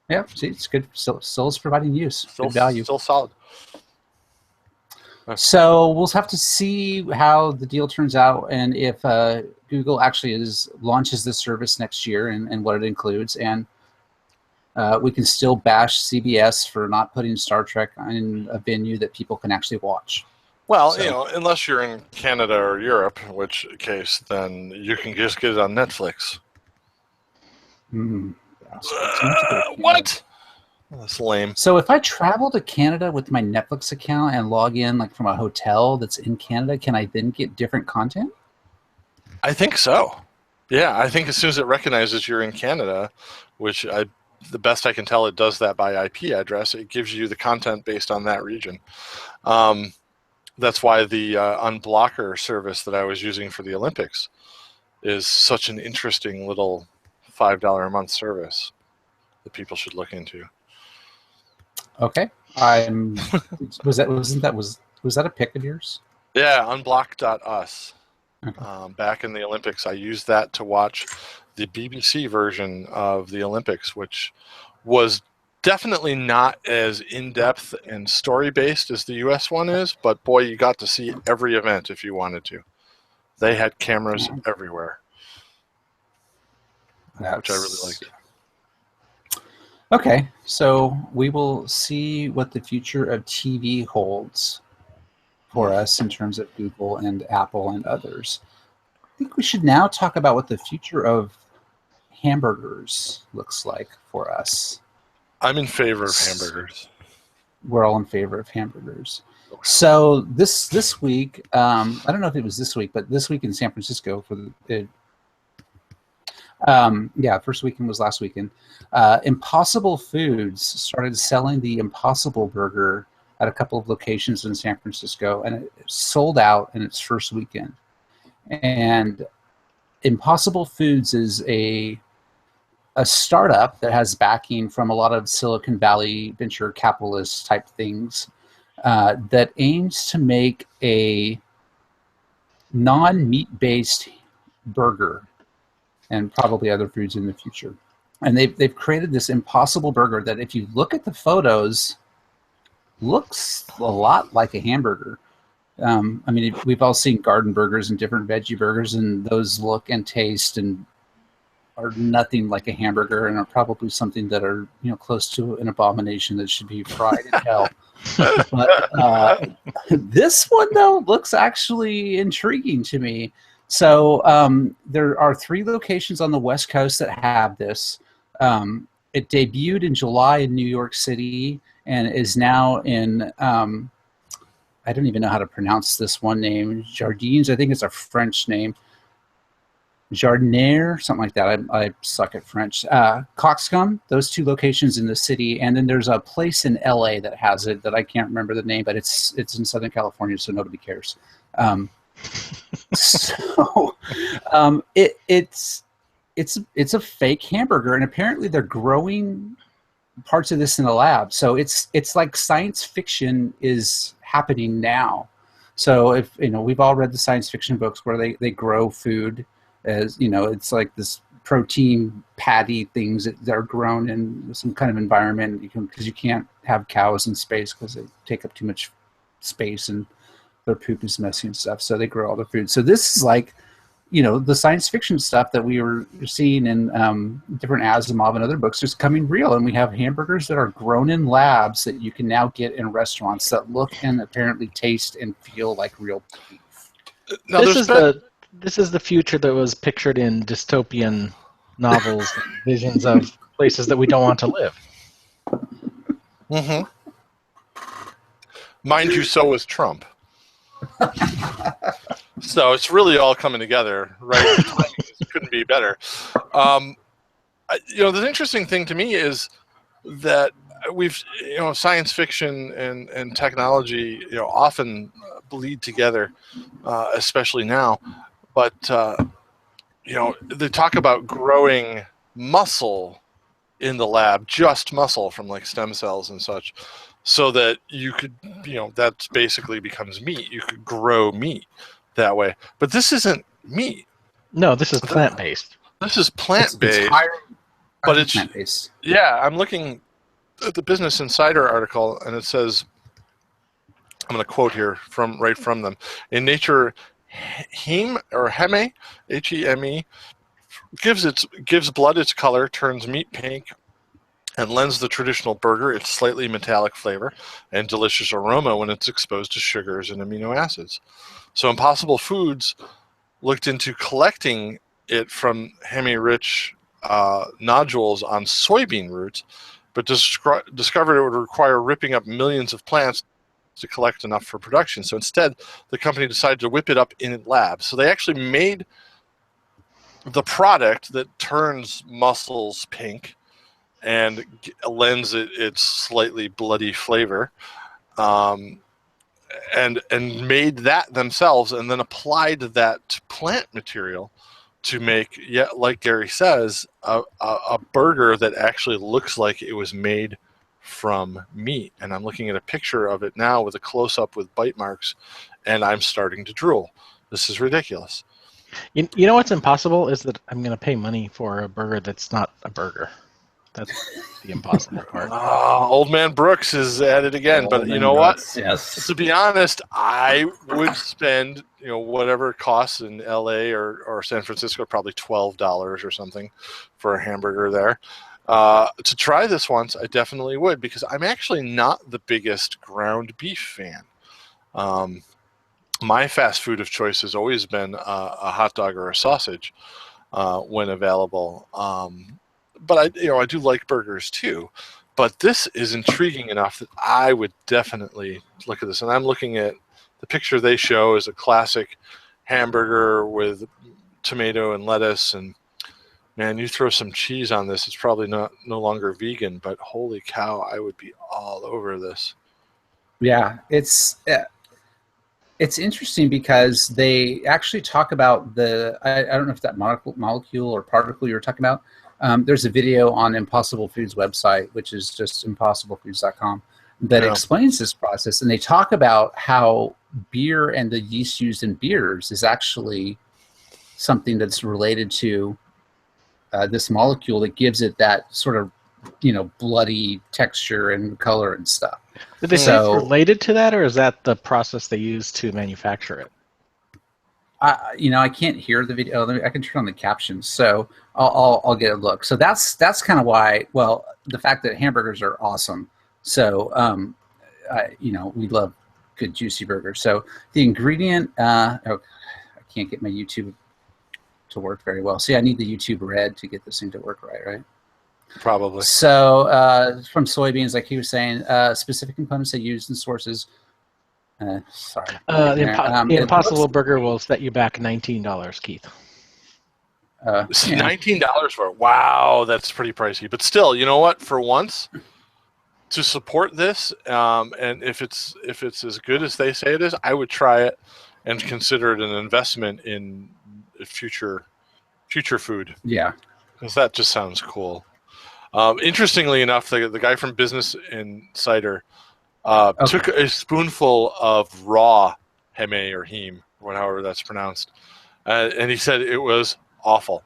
Yeah, see, it's good. Still is providing use. Still, good value. Still solid. So we'll have to see how the deal turns out, and if Google actually launches this service next year, and what it includes, and we can still bash CBS for not putting Star Trek in a venue that people can actually watch. Well, unless you're in Canada or Europe, in which case then you can just get it on Netflix. What? That's lame. So if I travel to Canada with my Netflix account and log in like from a hotel that's in Canada, can I then get different content? I think so. Yeah, I think as soon as it recognizes you're in Canada, which the best I can tell, it does that by IP address. It gives you the content based on that region. That's why the Unblocker service that I was using for the Olympics is such an interesting little $5 a month service that people should look into. Okay. Was that a pick of yours? Yeah, unblock.us. Okay. Back in the Olympics, I used that to watch the BBC version of the Olympics, which was definitely not as in-depth and story-based as the US one is, but boy, you got to see every event if you wanted to. They had cameras everywhere, which I really liked. Okay, so we will see what the future of TV holds for us in terms of Google and Apple and others. I think we should now talk about what the future of hamburgers looks like for us. I'm in favor of hamburgers. We're all in favor of hamburgers. So this week, I don't know if it was this week, but this week in San Francisco for first weekend was last weekend. Impossible Foods started selling the Impossible Burger at a couple of locations in San Francisco, and it sold out in its first weekend. And Impossible Foods is a startup that has backing from a lot of Silicon Valley venture capitalist type things that aims to make a non-meat-based burger and probably other foods in the future. And they've created this Impossible Burger that, if you look at the photos, looks a lot like a hamburger. I mean, we've all seen garden burgers and different veggie burgers, and those look and taste and are nothing like a hamburger, and are probably something that are close to an abomination that should be fried in hell. But this one though looks actually intriguing to me. So there are 3 locations on the West Coast that have this. It debuted in July in New York City and is now in, I don't even know how to pronounce this one name, Jardines. I think it's a French name. Jardinier, something like that. I suck at French. Coxcomb, those 2 locations in the city. And then there's a place in LA that has it that I can't remember the name, but it's in Southern California, so nobody cares. It's a fake hamburger, and apparently they're growing parts of this in the lab. So it's like science fiction is happening now. So if we've all read the science fiction books where they grow food as it's like this protein patty things that are grown in some kind of environment because you can't have cows in space because they take up too much space and their poop is messy and stuff, so they grow all the food. So this is like, the science fiction stuff that we were seeing in different Asimov and other books is coming real, and we have hamburgers that are grown in labs that you can now get in restaurants that look and apparently taste and feel like real beef. Now, this is the future that was pictured in dystopian novels, visions of places that we don't want to live. Mm-hmm. Mind you, so was Trump. So it's really all coming together, right? The timing couldn't be better. The interesting thing to me is that we've, science fiction and technology, often bleed together, especially now. But, they talk about growing muscle in the lab, just muscle from like stem cells and such, so that you could, that basically becomes meat. You could grow meat that way. But this isn't meat. No, this is plant-based. This is plant-based. But it's plant-based. Yeah, I'm looking at the Business Insider article, and it says, I'm going to quote here right from them. In nature, heme, H-E-M-E, gives blood its color, turns meat pink, and lends the traditional burger its slightly metallic flavor and delicious aroma when it's exposed to sugars and amino acids. So Impossible Foods looked into collecting it from heme-rich nodules on soybean roots, but discovered it would require ripping up millions of plants to collect enough for production. So instead, the company decided to whip it up in labs. So they actually made the product that turns mussels pink and lends it its slightly bloody flavor, and made that themselves, and then applied that to plant material to make, like Gary says, a burger that actually looks like it was made from meat. And I'm looking at a picture of it now with a close-up with bite marks, and I'm starting to drool. This is ridiculous. You know what's impossible is that I'm going to pay money for a burger that's not a burger. That's the impossible part. Old Man Brooks is at it again. But you know what? Yes. To be honest, I would spend whatever it costs in LA or San Francisco, probably $12 or something for a hamburger there. To try this once, I definitely would, because I'm actually not the biggest ground beef fan. My fast food of choice has always been a hot dog or a sausage when available. But I do like burgers too. But this is intriguing enough that I would definitely look at this. And I'm looking at the picture they show is a classic hamburger with tomato and lettuce, and man, you throw some cheese on this, it's probably no longer vegan, but holy cow, I would be all over this. Yeah, it's interesting because they actually talk about I don't know if that molecule or particle you were talking about. There's a video on Impossible Foods website, which is just impossiblefoods.com, that explains this process. And they talk about how beer and the yeast used in beers is actually something that's related to this molecule that gives it that sort of, bloody texture and color and stuff. Did they say it's related to that, or is that the process they use to manufacture it? I can't hear the video. I can turn on the captions, so I'll get a look. So that's kind of why. Well, the fact that hamburgers are awesome. So we love good juicy burgers. So the ingredient. I can't get my YouTube to work very well. See, I need the YouTube Red to get this thing to work right? Probably. So from soybeans, like he was saying, specific components they used in sources. Sorry. The Impossible Burger will set you back $19, Keith. $19 for it. Wow, that's pretty pricey. But still, you know what? For once, to support this, and if it's as good as they say it is, I would try it and consider it an investment in future food. Yeah, because that just sounds cool. Interestingly enough, the guy from Business Insider took a spoonful of raw heme or heme, or however that's pronounced, and he said it was awful.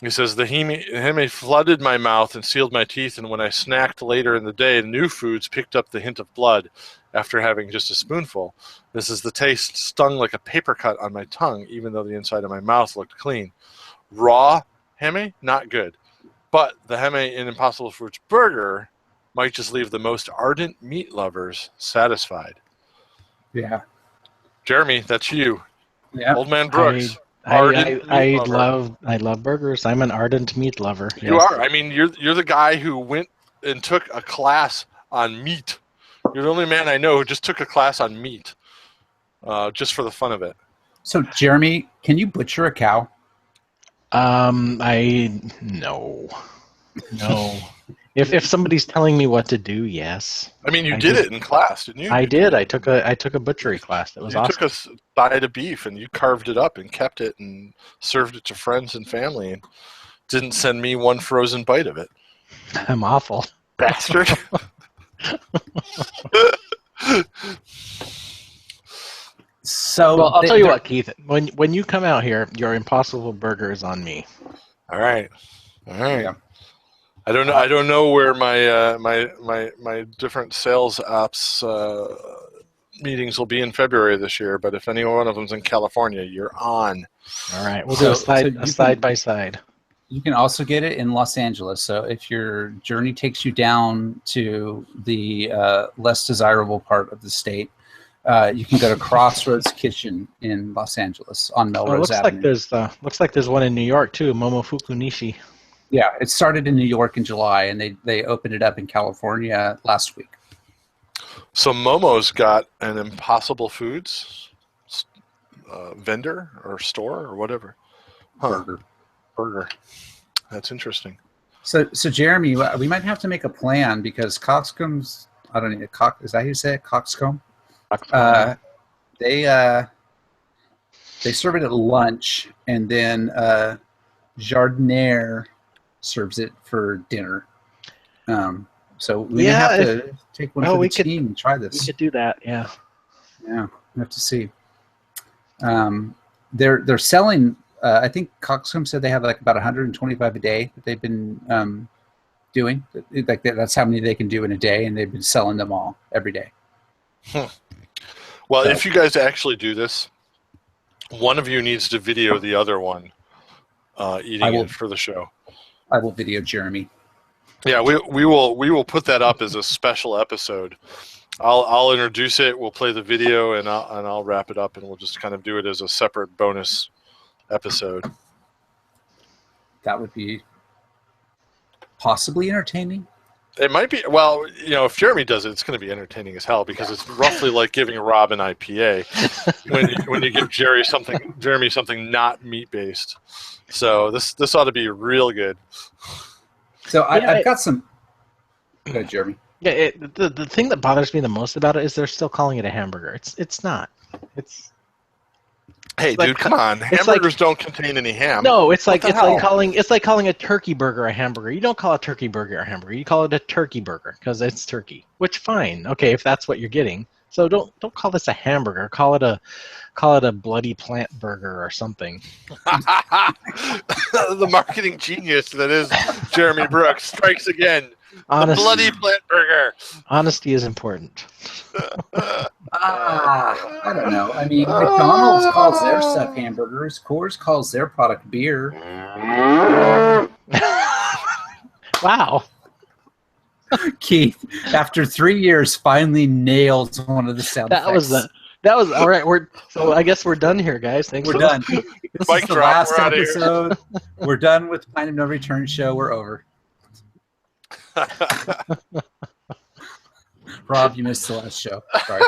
He says, the heme flooded my mouth and sealed my teeth, and when I snacked later in the day, new foods picked up the hint of blood after having just a spoonful. This is the taste stung like a paper cut on my tongue, even though the inside of my mouth looked clean. Raw heme, not good. But the heme in Impossible Foods burger might just leave the most ardent meat lovers satisfied. Yeah. Jeremy, that's you. Yeah. Old Man Brooks. I love burgers. I'm an ardent meat lover. You are. I mean, you're the guy who went and took a class on meat. You're the only man I know who just took a class on meat, just for the fun of it. So, Jeremy, can you butcher a cow? No. If somebody's telling me what to do, yes. I mean, you did it in class, didn't you? I did. I took a butchery class. That was awesome. You took a side of beef and you carved it up and kept it and served it to friends and family and didn't send me one frozen bite of it. I'm awful. Bastard. So Well, I'll tell you what, Keith. When you come out here, your Impossible Burger is on me. All right. Yeah. I don't know where my my different sales apps meetings will be in February this year, but if any one of them's in California, you're on. All right, we'll do a side by side. You can also get it in Los Angeles. So if your journey takes you down to the less desirable part of the state, you can go to Crossroads Kitchen in Los Angeles on Melrose Avenue. Looks like there's one in New York too, Momofuku Nishi. Yeah, it started in New York in July, and they opened it up in California last week. So Momo's got an Impossible Foods vendor or store or whatever. Burger. That's interesting. So Jeremy, we might have to make a plan because Coxcomb's, I don't know, is that how you say it? Coxcomb? They serve it at lunch, and then Jardiniere serves it for dinner. So we have to take one for the team and try this. We could do that, yeah. Yeah, we have to see. They're selling. I think Coxcomb said they have like about 125 a day that they've been doing. Like that's how many they can do in a day, and they've been selling them all every day. Well, if you guys actually do this, one of you needs to video the other one eating it for the show. I will video Jeremy. Yeah, we will put that up as a special episode. I'll introduce it. We'll play the video, and I'll wrap it up, and we'll just kind of do it as a separate bonus episode. That would be possibly entertaining. It might be. Well, if Jeremy does it, it's going to be entertaining as hell because it's roughly like giving Rob an IPA when you give Jeremy something not meat based. So this ought to be real good. So I've got some. Go ahead, Jeremy. Yeah, the thing that bothers me the most about it is they're still calling it a hamburger. It's not. Hey, dude, come on! Hamburgers don't contain any ham. No, it's like calling a turkey burger a hamburger. You don't call a turkey burger a hamburger. You call it a turkey burger because it's turkey. Which fine, okay, if that's what you're getting. So don't call this a hamburger. Call it a bloody plant burger or something. The marketing genius that is Jeremy Brooks strikes again. Honesty. The bloody plant burger. Honesty is important. I don't know. I mean, McDonald's calls their stuff hamburgers. Coors calls their product beer. Wow. Keith, after 3 years, finally nailed one of the sound effects. That was all right. So I guess we're done here, guys. Thanks. We're done. This is the last episode. We're done with Point of No Return show. We're over. Rob, you missed the last show. Sorry.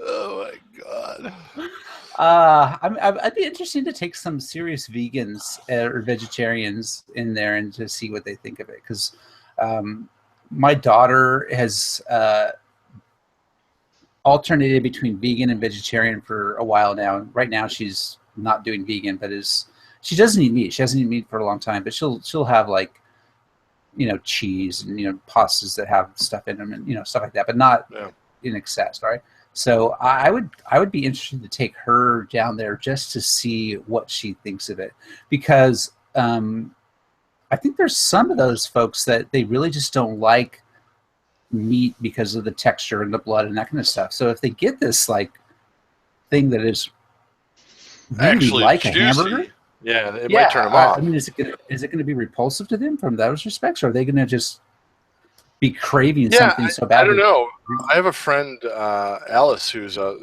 Oh my god. I'd be interested to take some serious vegans or vegetarians in there and to see what they think of it, because my daughter has alternated between vegan and vegetarian for a while now. Right now, she's not doing vegan, but she doesn't eat meat. She hasn't eaten meat for a long time, but she'll have like cheese and pastas that have stuff in them and stuff like that, but not in excess, right? So I would be interested to take her down there just to see what she thinks of it, because I think there's some of those folks that they really just don't like meat because of the texture and the blood and that kind of stuff. So if they get this like thing that is really actually like juicy. A hamburger, it might turn them off. I mean, is it gonna be repulsive to them from those respects, or are they gonna just be craving something so badly? I don't know. I have a friend, Alice, who's a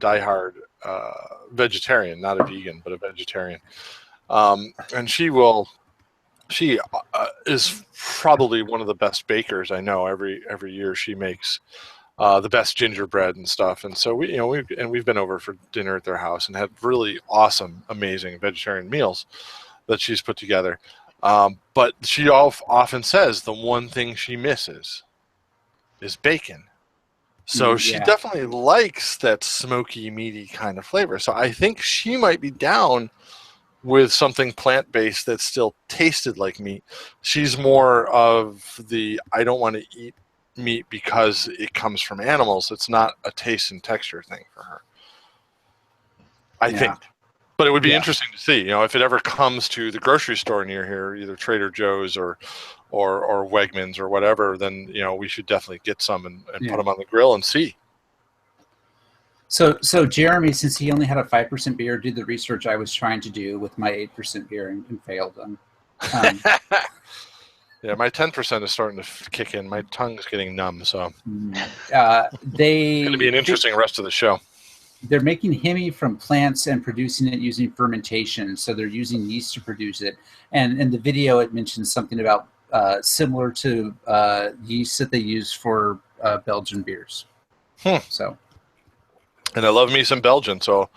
diehard vegetarian, not a vegan, but a vegetarian, and she is probably one of the best bakers I know. Every year she makes the best gingerbread and stuff, and so we've been over for dinner at their house and had really awesome, amazing vegetarian meals that she's put together. But she often says the one thing she misses is bacon. So she definitely likes that smoky, meaty kind of flavor. So I think she might be down with something plant-based that still tasted like meat. She's more of the, I don't want to eat meat because it comes from animals. It's not a taste and texture thing for her, I think. But it would be interesting to see, if it ever comes to the grocery store near here, either Trader Joe's or Wegmans or whatever, then we should definitely get some and put them on the grill and see. So Jeremy, since he only had a 5% beer, did the research I was trying to do with my 8% beer and failed. Yeah, my 10% is starting to kick in. My tongue's getting numb, so it's going to be an interesting rest of the show. They're making Hemi from plants and producing it using fermentation. So they're using yeast to produce it. And in the video, it mentions something about similar to yeast that they use for Belgian beers. So, and I love me some Belgian, so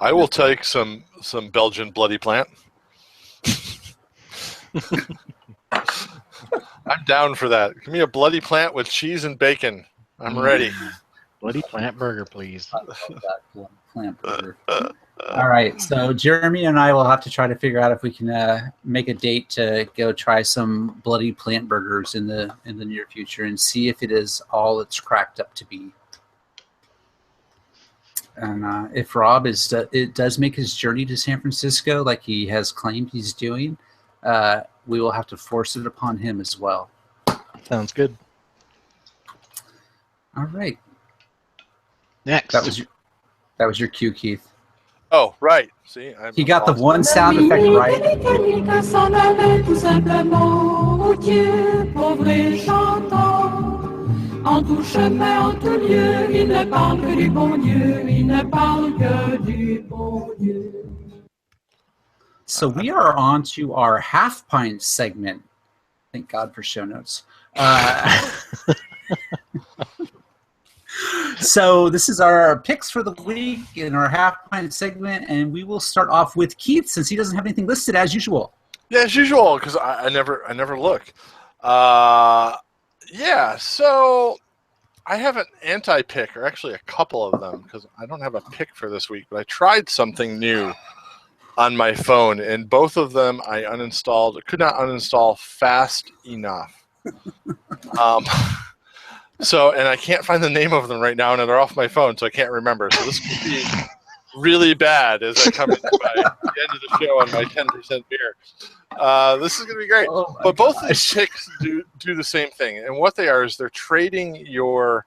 I will take some Belgian bloody plant. I'm down for that. Give me a bloody plant with cheese and bacon. I'm ready. Bloody plant burger, please. I love that plant burger. All right, so Jeremy and I will have to try to figure out if we can make a date to go try some bloody plant burgers in the near future and see if it is all it's cracked up to be. And if Rob it does make his journey to San Francisco like he has claimed he's doing, we will have to force it upon him as well. Sounds good. All right. Next. That was your cue, Keith. Oh, right. See, he got the one sound effect right. En tout chemin, en tout lieu, il ne parle que du bon Dieu, il ne parle que du bon Dieu. So we are on to our half pint segment. Thank God for show notes. So this is our picks for the week in our half pint segment, and we will start off with Keith since he doesn't have anything listed as usual. Yeah, as usual, because I never look. Yeah, so I have an anti-pick, or actually a couple of them, because I don't have a pick for this week, but I tried something new on my phone, and both of them I could not uninstall fast enough. And I can't find the name of them right now, and they're off my phone, so I can't remember. So this could be really bad as I come into the end of the show on my 10% beer. This is going to be great. But both of these picks do the same thing, and what they are is they're trading your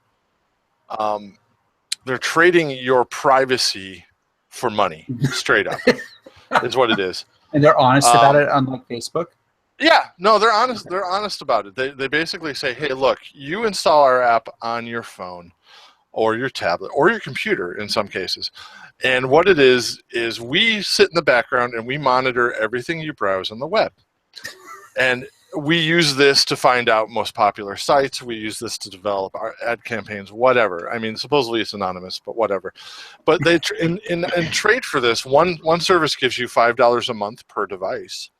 privacy for money, straight up. Is what it is. And they're honest about it, unlike Facebook? Yeah, no, they're honest. They're honest about it. They basically say, hey, look, you install our app on your phone or your tablet or your computer in some cases. And what it is we sit in the background and we monitor everything you browse on the web. And we use this to find out most popular sites. We use this to develop our ad campaigns, whatever. I mean, supposedly it's anonymous, but whatever. But they in trade for this, one service gives you $5 a month per device.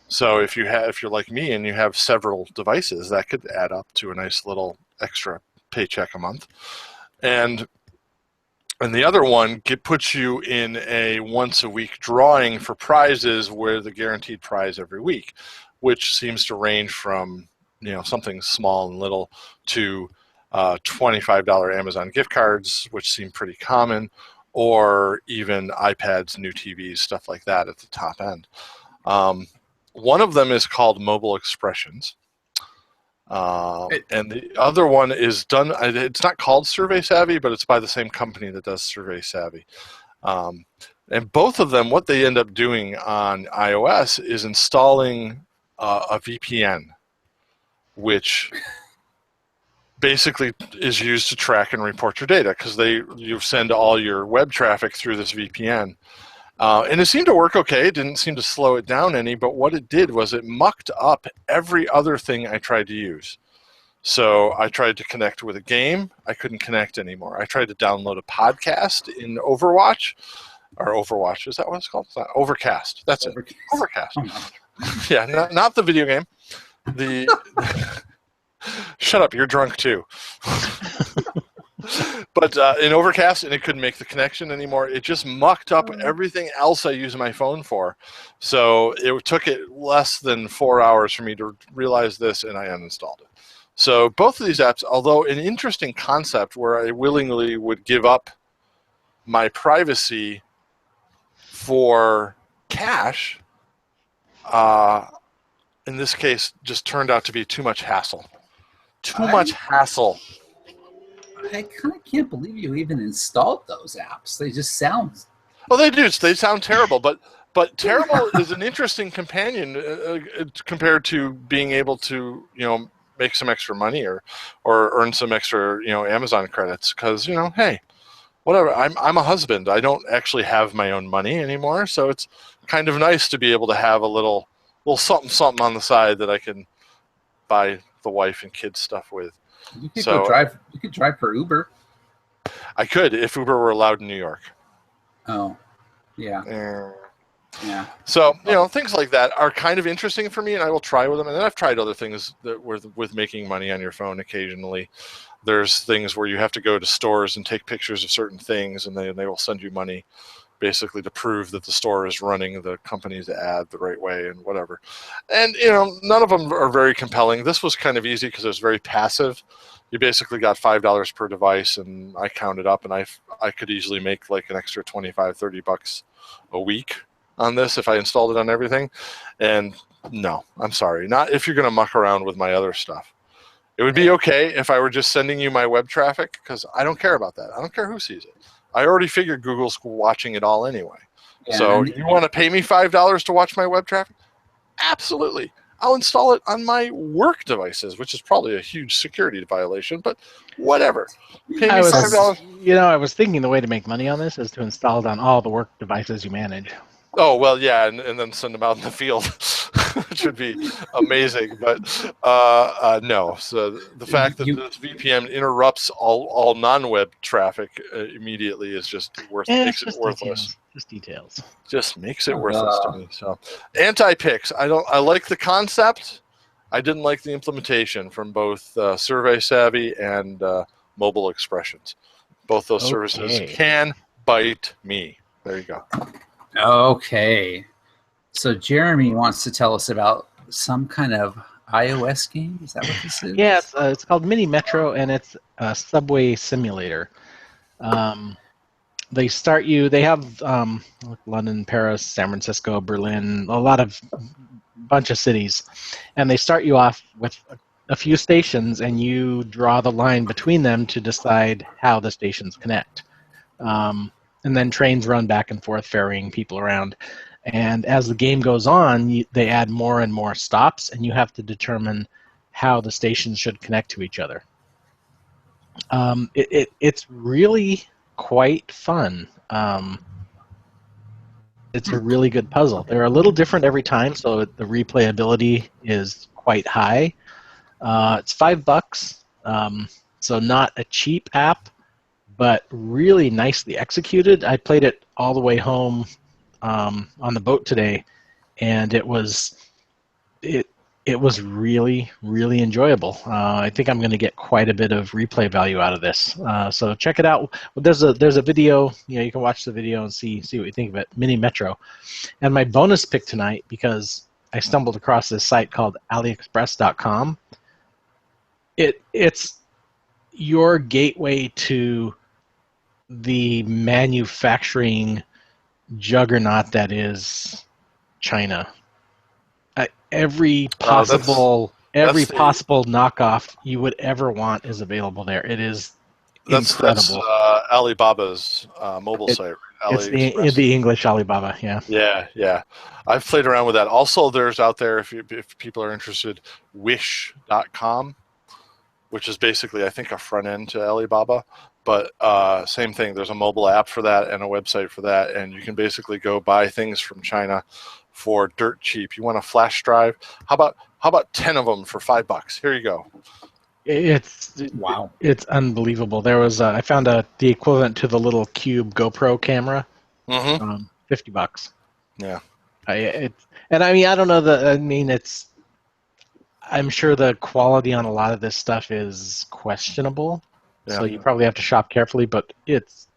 So if you're like me and you have several devices, that could add up to a nice little extra paycheck a month. And the other one puts you in a once-a-week drawing for prizes where the guaranteed prize every week, which seems to range from something small and little to $25 Amazon gift cards, which seem pretty common, or even iPads, new TVs, stuff like that at the top end. One of them is called Mobile Expressions. And the other one is done, it's not called Survey Savvy, but it's by the same company that does Survey Savvy. And both of them, what they end up doing on iOS is installing a VPN, which basically is used to track and report your data, because you send all your web traffic through this VPN. And it seemed to work okay. It didn't seem to slow it down any, but what it did was it mucked up every other thing I tried to use. So I tried to connect with a game. I couldn't connect anymore. I tried to download a podcast in Overwatch. Is that what it's called? It's not Overcast. That's Overcast. It. Overcast. Oh, no. Yeah, not the video game. Shut up, you're drunk too. But in Overcast, and it couldn't make the connection anymore. It just mucked up everything else I use my phone for. So it took it less than 4 hours for me to realize this, and I uninstalled it. So both of these apps, although an interesting concept where I willingly would give up my privacy for cash, in this case, just turned out to be too much hassle. Much hassle. I kind of can't believe you even installed those apps. They just sound... Well, they do. They sound terrible, but terrible is an interesting companion compared to being able to, make some extra money or earn some extra, Amazon credits. Because, hey, whatever. I'm a husband. I don't actually have my own money anymore, so it's kind of nice to be able to have a little something on the side that I can buy the wife and kids stuff with. You could go drive. You could drive for Uber. I could if Uber were allowed in New York. Oh, yeah. Yeah. So things like that are kind of interesting for me, and I will try with them. And then I've tried other things that with making money on your phone occasionally. There's things where you have to go to stores and take pictures of certain things, and they will send you money, basically to prove that the store is running the company's ad the right way and whatever. And, none of them are very compelling. This was kind of easy because it was very passive. You basically got $5 per device, and I counted up, and I could easily make like an extra $25-30 a week on this if I installed it on everything. And no, I'm sorry. Not if you're going to muck around with my other stuff. It would be okay if I were just sending you my web traffic, because I don't care about that. I don't care who sees it. I already figured Google's watching it all anyway. Yeah, so you want to pay me $5 to watch my web traffic? Absolutely. I'll install it on my work devices, which is probably a huge security violation, but whatever. Pay me $5. I was thinking the way to make money on this is to install it on all the work devices you manage. Oh, well, yeah, and then send them out in the field, which would be amazing. But no, so the fact that this VPN interrupts all non-web traffic immediately is just makes it worthless. Just details. Just makes it worthless to me. So, anti-picks. I like the concept. I didn't like the implementation from both Survey Savvy and Mobile Expressions. Both those services can bite me. There you go. Okay. So Jeremy wants to tell us about some kind of iOS game. Is that what this is? Yeah, it's called Mini Metro, and it's a subway simulator. They start you. They have London, Paris, San Francisco, Berlin, bunch of cities, and they start you off with a few stations, and you draw the line between them to decide how the stations connect. And then trains run back and forth, ferrying people around. And as the game goes on, they add more and more stops, and you have to determine how the stations should connect to each other. It's really quite fun. It's a really good puzzle. They're a little different every time, so the replayability is quite high. It's $5, so not a cheap app, but really nicely executed. I played it all the way home on the boat today, and it was really, really enjoyable. I think I'm going to get quite a bit of replay value out of this. So check it out. There's a video. You can watch the video and see what you think of it. Mini Metro, and my bonus pick tonight, because I stumbled across this site called AliExpress.com. It's your gateway to the manufacturing juggernaut that is China. Every possible knockoff you would ever want is available there. It is incredible. That's Alibaba's mobile site. It's the English Alibaba, yeah. Yeah. I've played around with that. Also, there's out there, if people are interested, Wish.com, which is basically, I think, a front end to Alibaba. But same thing. There's a mobile app for that and a website for that, and you can basically go buy things from China for dirt cheap. You want a flash drive? How about 10 of them for $5? Here you go. Wow! It's unbelievable. There was I found the equivalent to the little Cube GoPro camera. $50. Yeah. I don't know I'm sure the quality on a lot of this stuff is questionable, So you probably have to shop carefully, but it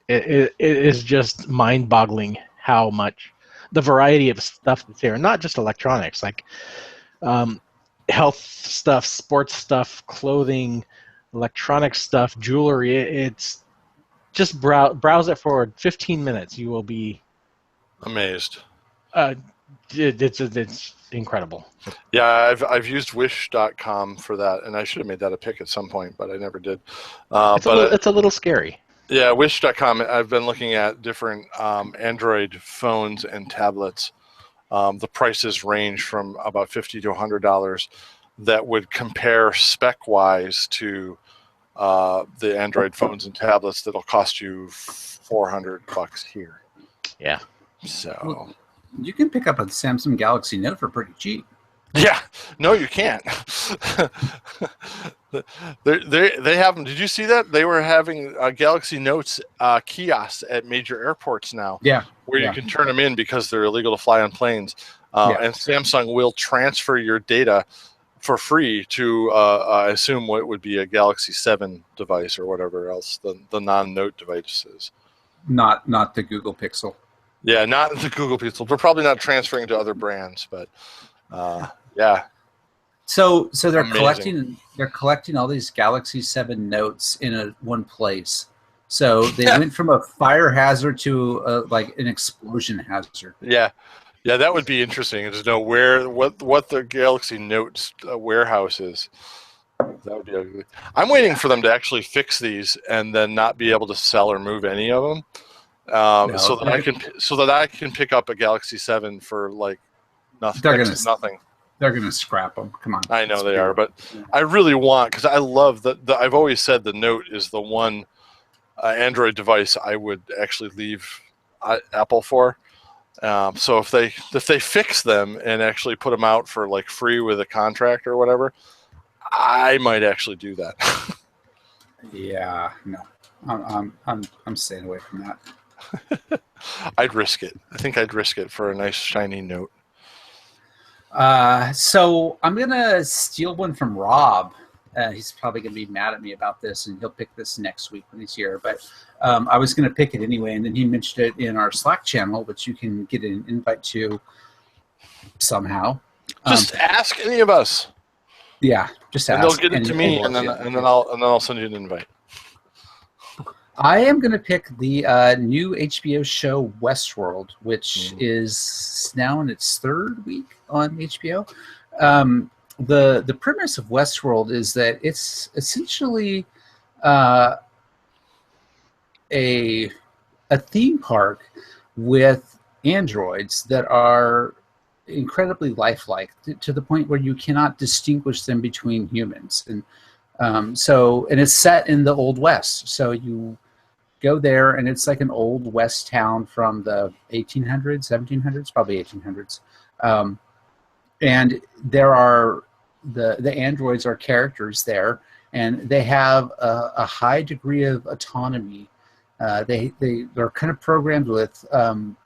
is just mind-boggling how much the variety of stuff that's here, not just electronics, like health stuff, sports stuff, clothing, electronic stuff, jewelry. It's just browse it for 15 minutes. You will be amazed. It's incredible. Yeah, I've used Wish.com for that, and I should have made that a pick at some point, but I never did. It's a little scary. Yeah, Wish.com. I've been looking at different Android phones and tablets. The prices range from about $50 to $100. That would compare spec-wise to the Android phones and tablets that'll cost you $400 here. Yeah. So. Well, you can pick up a Samsung Galaxy Note for pretty cheap. Yeah, no, you can't. They have them. Did you see that? They were having Galaxy Notes kiosks at major airports now. Yeah, where you can turn them in because they're illegal to fly on planes. And Samsung will transfer your data for free to, I assume, what would be a Galaxy 7 device or whatever else the non-Note devices. Not the Google Pixel. Yeah, not the Google Pixel. They're probably not transferring to other brands, but yeah. So they're Amazing. collecting all these Galaxy 7 Notes in one place. So they went from a fire hazard to like an explosion hazard. Yeah, that would be interesting to know what the Galaxy Notes warehouse is. That would be ugly. I'm waiting for them to actually fix these and then not be able to sell or move any of them, so that I can pick up a Galaxy 7 for like nothing. Nothing. They're gonna scrap them. Come on. I know they are, but I really want, because I love the. I've always said the Note is the one Android device I would actually leave Apple for. So if they fix them and actually put them out for like free with a contract or whatever, I might actually do that. Yeah, no, I'm staying away from that. I'd risk it. I think I'd risk it for a nice shiny Note. So I'm gonna steal one from Rob. He's probably gonna be mad at me about this, and he'll pick this next week when he's here. But I was gonna pick it anyway, and then he mentioned it in our Slack channel, which you can get an invite to somehow. Just ask any of us. Yeah, just ask. And they'll get it to me, and then I'll send you an invite. I am going to pick the new HBO show Westworld, which is now in its third week on HBO. The premise of Westworld is that it's essentially a theme park with androids that are incredibly lifelike to the point where you cannot distinguish them between humans. And and it's set in the Old West. So you go there, and it's like an old West town from the 1800s, 1700s, probably 1800s. And there are the androids are characters there, and they have a high degree of autonomy. They're kind of programmed with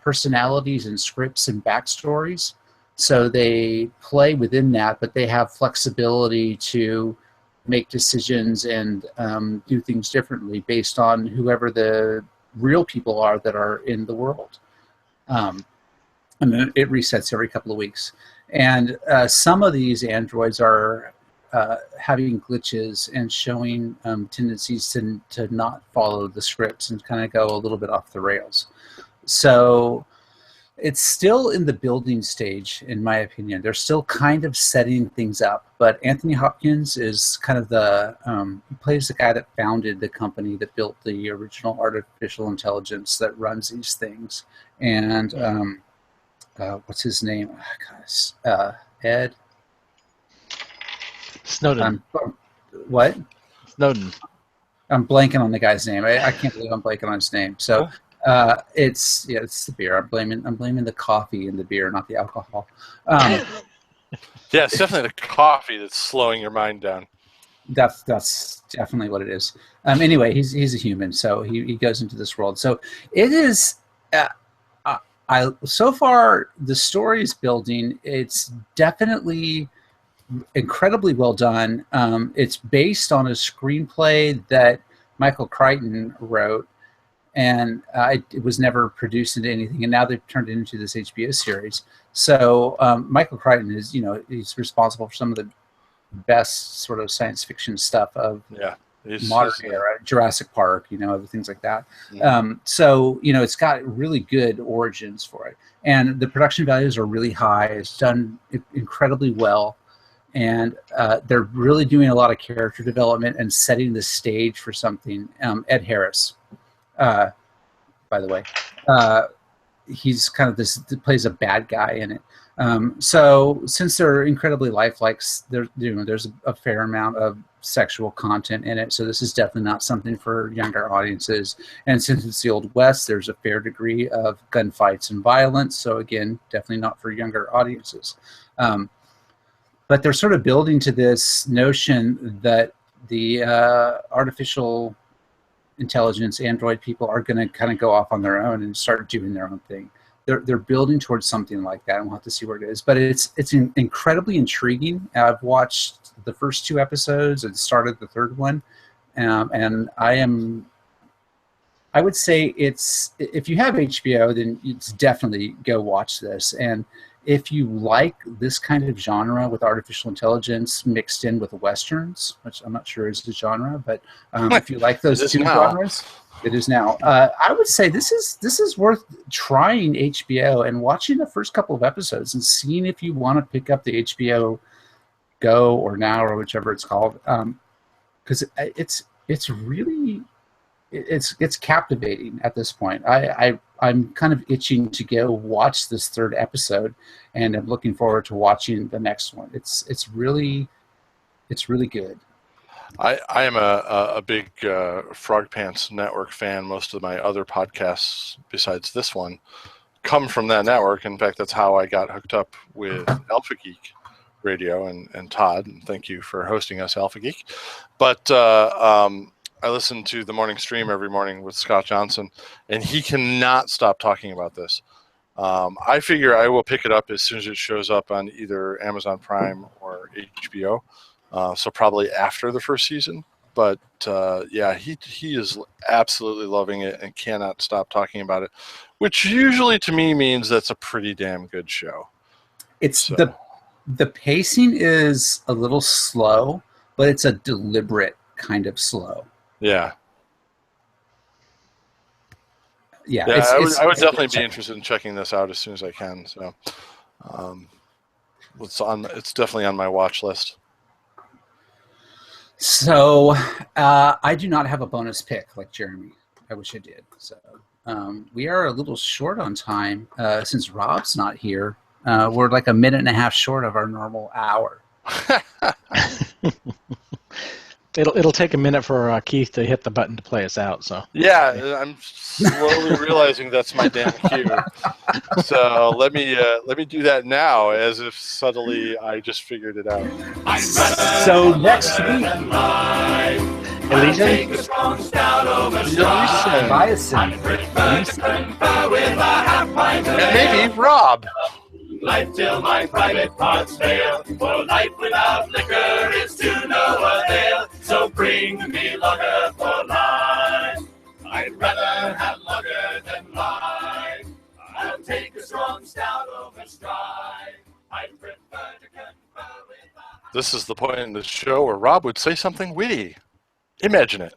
personalities and scripts and backstories. So they play within that, but they have flexibility to make decisions and do things differently based on whoever the real people are that are in the world. And then it resets every couple of weeks. And some of these androids are having glitches and showing tendencies to not follow the scripts and kind of go a little bit off the rails. So it's still in the building stage, in my opinion. They're still kind of setting things up, but Anthony Hopkins is kind of he plays the guy that founded the company that built the original artificial intelligence that runs these things. And what's his name? Ed Snowden. What? Snowden. I'm blanking on the guy's name. I can't believe I'm blanking on his name. So. It's the beer. I'm blaming the coffee in the beer, not the alcohol. Yeah, it's definitely the coffee that's slowing your mind down. That's definitely what it is. Anyway, he's a human, so he goes into this world. So it is. So far the story is building. It's definitely incredibly well done. It's based on a screenplay that Michael Crichton wrote, and it was never produced into anything. And now they've turned it into this HBO series. So Michael Crichton is, he's responsible for some of the best sort of science fiction stuff of modern era, Jurassic Park, other things like that. Yeah. So it's got really good origins for it, and the production values are really high. It's done incredibly well, and they're really doing a lot of character development and setting the stage for something. Ed Harris, by the way, he's kind of plays a bad guy in it. So since they're incredibly lifelike, there's a fair amount of sexual content in it. So this is definitely not something for younger audiences. And since it's the Old West, there's a fair degree of gunfights and violence. So again, definitely not for younger audiences. But they're sort of building to this notion that the artificial intelligence, android people, are going to kind of go off on their own and start doing their own thing. They're building towards something like that, and we'll have to see where it is. But it's incredibly intriguing. I've watched the first 2 episodes and started the 3rd one, and I would say if you have HBO, then it's definitely go watch this. And if you like this kind of genre with artificial intelligence mixed in with westerns, which I'm not sure is the genre, but if you like those 2 genres. It is now. I would say this is worth trying HBO and watching the first couple of episodes and seeing if you want to pick up the HBO Go or Now or whichever it's called, because it's really captivating at this point. I'm kind of itching to go watch this 3rd episode, and I'm looking forward to watching the next one. It's really good. I am a big Frog Pants Network fan. Most of my other podcasts, besides this one, come from that network. In fact, that's how I got hooked up with Alpha Geek Radio and Todd. And thank you for hosting us, Alpha Geek. But I listen to the morning stream every morning with Scott Johnson, and he cannot stop talking about this. I figure I will pick it up as soon as it shows up on either Amazon Prime or HBO. So probably after the 1st season, but he is absolutely loving it and cannot stop talking about it, which usually to me means that's a pretty damn good show. The pacing is a little slow, but it's a deliberate kind of slow. Yeah. Yeah. I would definitely be interested in checking this out as soon as I can. So, it's definitely on my watch list. So I do not have a bonus pick like Jeremy. I wish I did. So we are a little short on time since Rob's not here. We're like a minute and a half short of our normal hour. It'll take a minute for Keith to hit the button to play us out. So yeah, I'm slowly realizing that's my damn cue. So let me do that now, as if subtly I just figured it out. So next week, Elysian? And maybe Rob. Life till my private parts fail, for life without liquor is to no avail. So bring me lager for life. I'd rather have lager than life. I'll take a strong stout over strife. I prefer to confer with. This is the point in the show where Rob would say something witty. Imagine it.